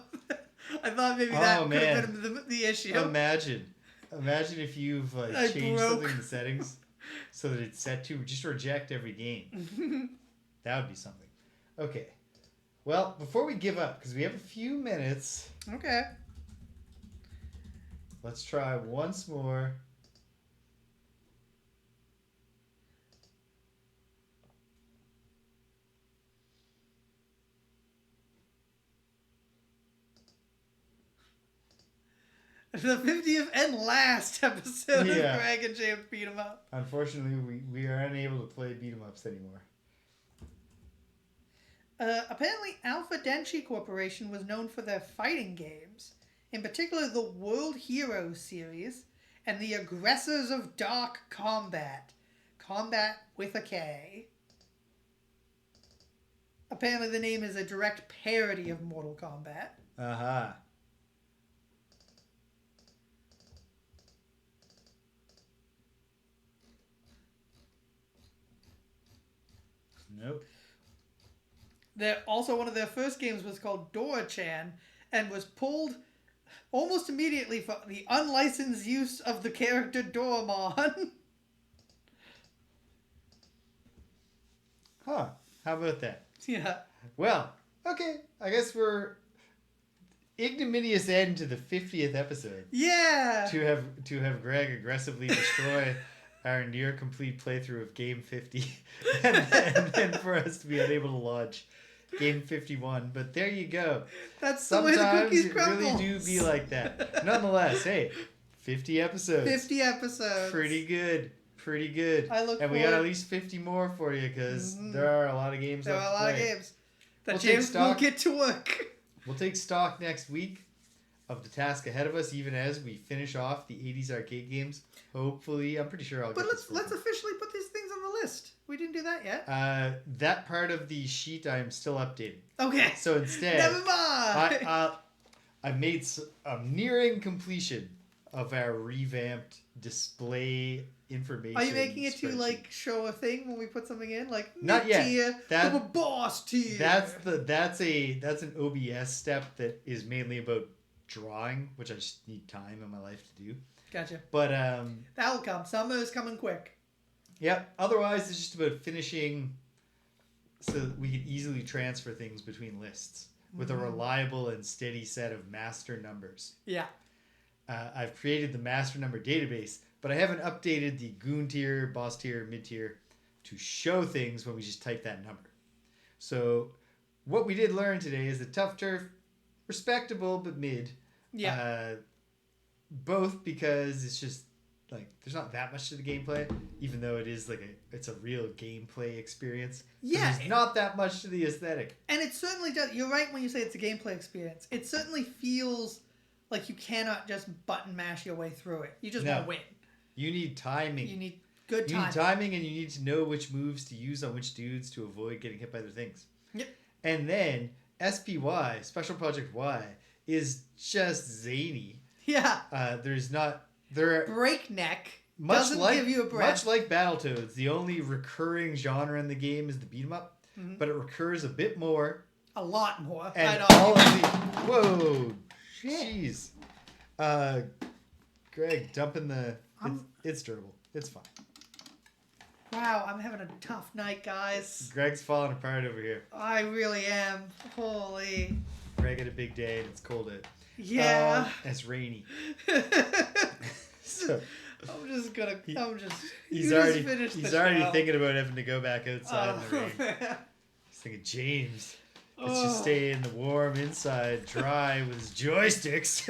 I thought maybe that Oh, could have man. been the issue. Imagine if you've I changed broke. something in the settings so that it's set to just reject every game. That would be something. Okay. Well, before we give up, because we have a few minutes, Okay. let's try once more. The 50th and last episode Yeah. of Greg and James Beat 'em Up. Unfortunately, we are unable to play beat 'em ups anymore. Apparently, Alpha Denshi Corporation was known for their fighting games, in particular the World Heroes series and the Aggressors of Dark Combat. Combat with a K. Apparently, the name is a direct parody of Mortal Kombat. Aha. Nope. Also, one of their first games was called Dora-chan and was pulled almost immediately for the unlicensed use of the character Doraemon. Huh. How about that? Yeah. Well, okay. I guess we're ignominious end to the 50th episode. Yeah. To have Greg aggressively destroy our near complete playthrough of game 50 and then for us to be unable to launch game 51. But there you go. That's the way the Sometimes cookies it crumble. really do be like that. Nonetheless, hey, 50 episodes. 50 episodes. Pretty good. Pretty good. I look and we got forward- at least 50 more for you because Mhm. there are a lot of games There left are a to lot of play. games that We'll take James will stock. get to work. We'll take stock next week of the task ahead of us, even as we finish off the 80s arcade games. Hopefully, I'm pretty sure I'll But get this let's working. officially put these things on the list. We didn't do that yet. That part of the sheet I am still updating. Okay. So instead, Never mind. I've made I'm nearing completion of our revamped display information. Are you making it to spreadsheet. like show a thing when we put something in, like Not yet. mid-tier, That- I'm a boss tier? That's an OBS step that is mainly about drawing, which I just need time in my life to do. Gotcha. But That'll come. Summer is coming quick. yeah. Otherwise, it's just about finishing so that we can easily transfer things between lists with a reliable and steady set of master numbers. Yeah. I've created the master number database, but I haven't updated the goon tier, boss tier, mid tier to show things when we just type that number. So what we did learn today is that Tough Turf, respectable but mid. Yeah. Both because it's just like there's not that much to the gameplay, even though it is like it's a real gameplay experience. So Yeah. there's not that much to the aesthetic. And it certainly does. You're right when you say it's a gameplay experience. It certainly feels like you cannot just button mash your way through it. You just No. want to win. You need timing. You need good You time. need timing, and you need to know which moves to use on which dudes to avoid getting hit by their things. Yep. And then S.P.Y, Special Project Y, is just zany. Yeah. There are Breakneck. much Doesn't like give you a breath. much like Battletoads. The only recurring genre in the game is the beat 'em up, but it recurs a bit more. A lot more. And I'd all argue. of the whoa, Shit. jeez, Greg, dumping the. I'm- It's durable. It's fine. Wow, I'm having a tough night, guys. Greg's falling apart over here. I really am. Holy. Greg had a big day and it's cold out. Yeah. And it's rainy. So he's already thinking about having to go back outside in the rain. Man. He's thinking, James, let's just stay in the warm inside, dry with his joysticks.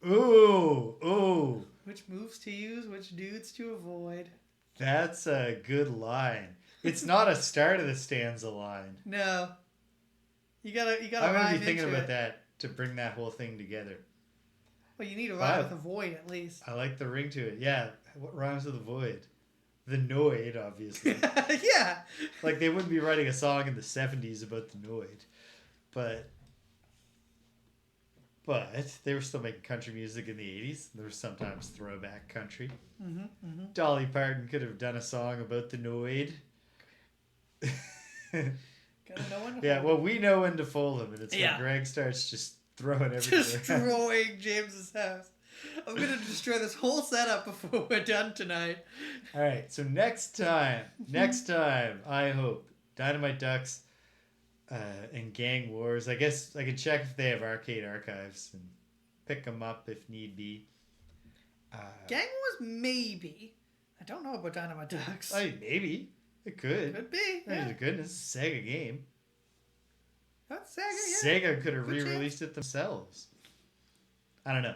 Ooh. Which moves to use, which dudes to avoid. That's a good line. It's not a start of the stanza line. No. You gotta I'm gonna rhyme be thinking into about it. that to bring that whole thing together. Well, you need to rhyme with avoid at least. I like the ring to it. Yeah. What rhymes with avoid? The Noid, obviously. Yeah. Like, they wouldn't be writing a song in the 70s about the Noid. But they were still making country music in the 80s. There was sometimes throwback country. Dolly Parton could have done a song about the Noid. Gotta know when to Yeah, hold well, we know when to fold them, and it's Yeah. when Greg starts just throwing everything around. destroying James's house. I'm gonna destroy this whole setup before we're done tonight. All right, so next time, I hope Dynamite Ducks and Gang Wars. I guess I can check if they have arcade archives and pick them up if need be. Gang Wars, maybe. I don't know about Dynamite Ducks. Maybe it could. Could be. I mean, Yeah. goodness, it's a Sega game. That's Sega, yeah. Sega could have Good re-released it themselves. I don't know.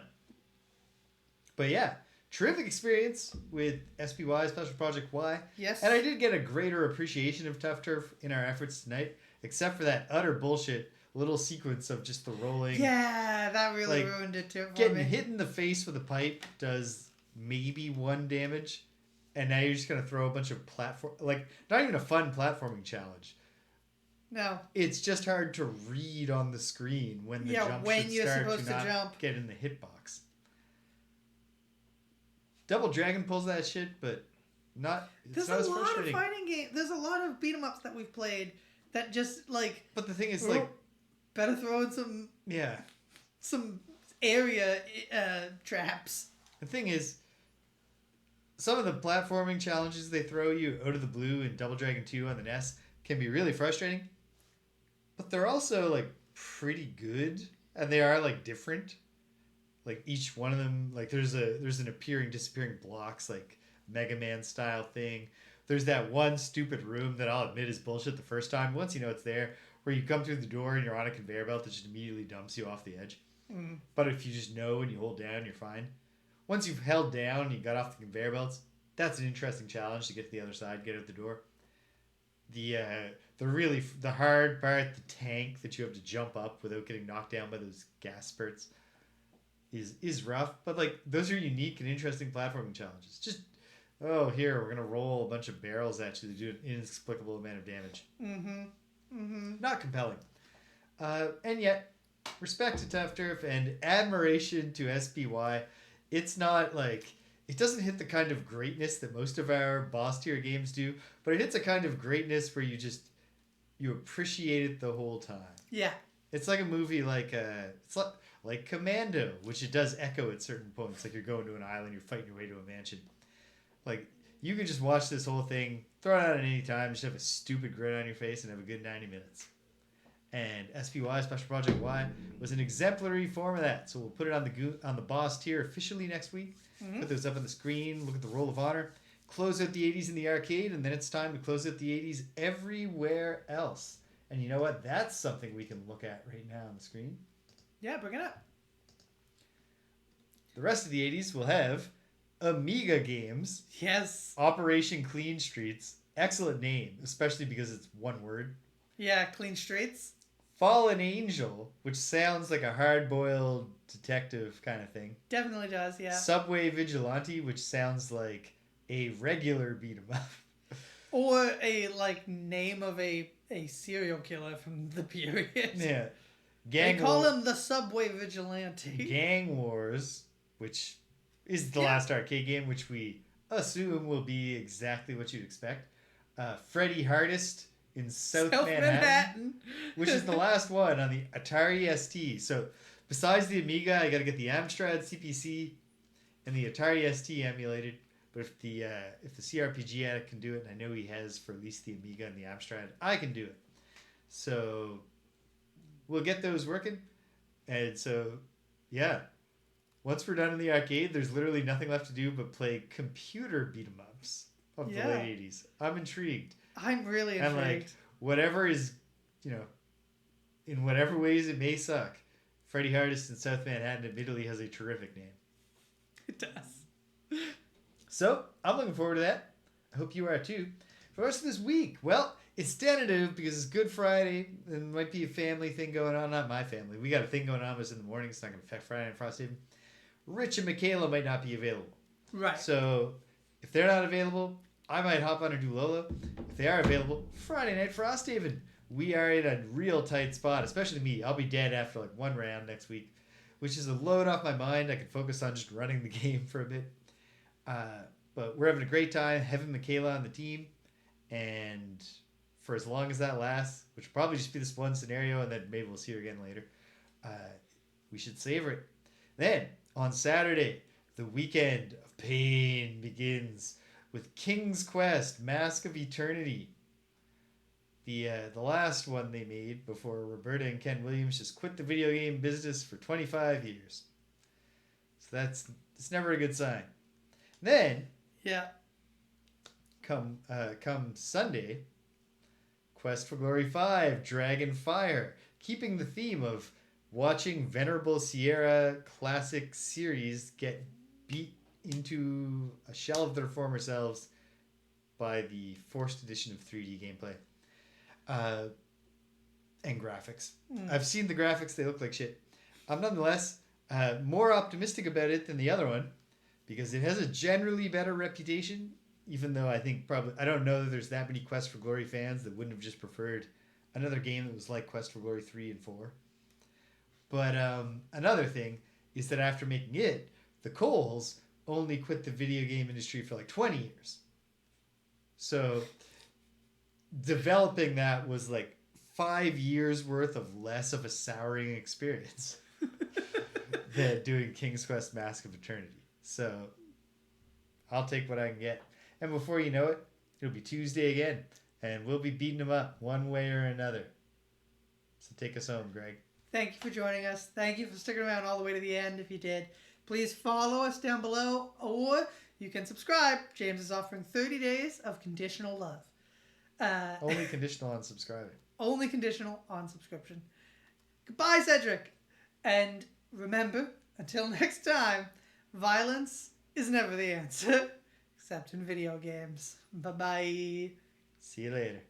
But yeah, terrific experience with S.P.Y, Special Project Y. Yes. And I did get a greater appreciation of Tough Turf in our efforts tonight, except for that utter bullshit little sequence of just the rolling. Yeah, that really Like, ruined it too for Getting me. hit in the face with a pipe does maybe 1 damage, and now you're just going to throw a bunch of not even a fun platforming challenge. No. It's just hard to read on the screen when the jump when should you're start supposed to to not jump. get in the hitbox. Double Dragon pulls that shit, but it's There's not a as lot of frustrating. fighting games. There's a lot of beat 'em ups that we've played that just like But the thing is, we're better throw in yeah. some area traps. The thing is, some of the platforming challenges they throw you out of the blue in Double Dragon 2 on the NES can be really frustrating. But they're also like pretty good, and they are like different. Like each one of them, like there's an appearing, disappearing blocks, like Mega Man style thing. There's that one stupid room that I'll admit is bullshit the first time. Once you know it's there, where you come through the door and you're on a conveyor belt that just immediately dumps you off the edge. But if you just know and you hold down, you're fine. Once you've held down and you got off the conveyor belts, that's an interesting challenge to get to the other side, get out the door. The hard part, the tank that you have to jump up without getting knocked down by those gas spurts is rough. But like those are unique and interesting platforming challenges. Just here we're gonna roll a bunch of barrels at you to do an inexplicable amount of damage. Not compelling. And yet, respect to Tough Turf and admiration to S.P.Y. It's not like it doesn't hit the kind of greatness that most of our boss tier games do, but it hits a kind of greatness where you appreciate it the whole time. Yeah. It's like a movie it's like Commando, which it does echo at certain points. Like you're going to an island, you're fighting your way to a mansion. Like you can just watch this whole thing, throw it out at any time, just have a stupid grin on your face and have a good 90 minutes. And S.P.Y, Special Project Y, was an exemplary form of that. So we'll put it on the boss tier officially next week. Put those up on the screen, look at the Roll of Honor, close out the 80s in the arcade, and then it's time to close out the 80s everywhere else. And you know what? That's something we can look at right now on the screen. Yeah, bring it up. The rest of the 80s will have Amiga games, Yes. Operation Clean Streets, excellent name, especially because it's one word. Yeah, Clean Streets. Fallen Angel, which sounds like a hard-boiled detective kind of thing. Definitely does, yeah. Subway Vigilante, which sounds like a regular beat 'em up. Or a name of a serial killer from the period. Yeah. They call him the Subway Vigilante. Gang Wars, which is the last arcade game, which we assume will be exactly what you'd expect. Freddy Hardest in South Manhattan, which is the last one on the Atari ST. So besides the Amiga, I got to get the Amstrad CPC and the Atari ST emulated. But if the CRPG addict can do it, and I know he has for at least the Amiga and the Amstrad, I can do it. So we'll get those working. And so, yeah. Once we're done in the arcade, there's literally nothing left to do but play computer beat-em-ups of the late 80s. I'm intrigued. I'm really intrigued. And whatever is, in whatever ways it may suck, Freddy Hardest in South Manhattan admittedly has a terrific name. It does. So, I'm looking forward to that. I hope you are too. For the rest of this week, well, it's tentative because it's Good Friday and there might be a family thing going on. Not my family. We got a thing going on with us in the morning. It's not going to affect Friday Night Frosthaven. Rich and Michaela might not be available. Right. So, if they're not available, I might hop on and do Lola. If they are available, Friday Night Frosthaven. We are in a real tight spot, especially me. I'll be dead after one round next week, which is a load off my mind. I can focus on just running the game for a bit. But we're having a great time having Michaela on the team. And for as long as that lasts, which will probably just be this one scenario, and then maybe we'll see her again later, we should savor it. Then, on Saturday, the weekend of pain begins with King's Quest, Mask of Eternity. The last one they made before Roberta and Ken Williams just quit the video game business for 25 years. So it's never a good sign. Then, come Sunday, Quest for Glory 5, Dragon Fire, keeping the theme of watching Venerable Sierra classic series get beat into a shell of their former selves by the forced addition of 3D gameplay and graphics. I've seen the graphics, they look like shit. I'm nonetheless more optimistic about it than the other one because it has a generally better reputation, even though I don't know that there's that many Quest for Glory fans that wouldn't have just preferred another game that was like Quest for Glory 3 and 4. But another thing is that after making it, the Coles only quit the video game industry for 20 years. So developing that was 5 years worth of less of a souring experience than doing King's Quest Mask of Eternity. So I'll take what I can get. And before you know it, it'll be Tuesday again. And we'll be beating them up one way or another. So take us home, Greg. Thank you for joining us. Thank you for sticking around all the way to the end if you did. Please follow us down below or you can subscribe. James is offering 30 days of conditional love. Only conditional on subscribing. Only conditional on subscription. Goodbye, Cedric. And remember, until next time, violence is never the answer, except in video games. Bye-bye. See you later.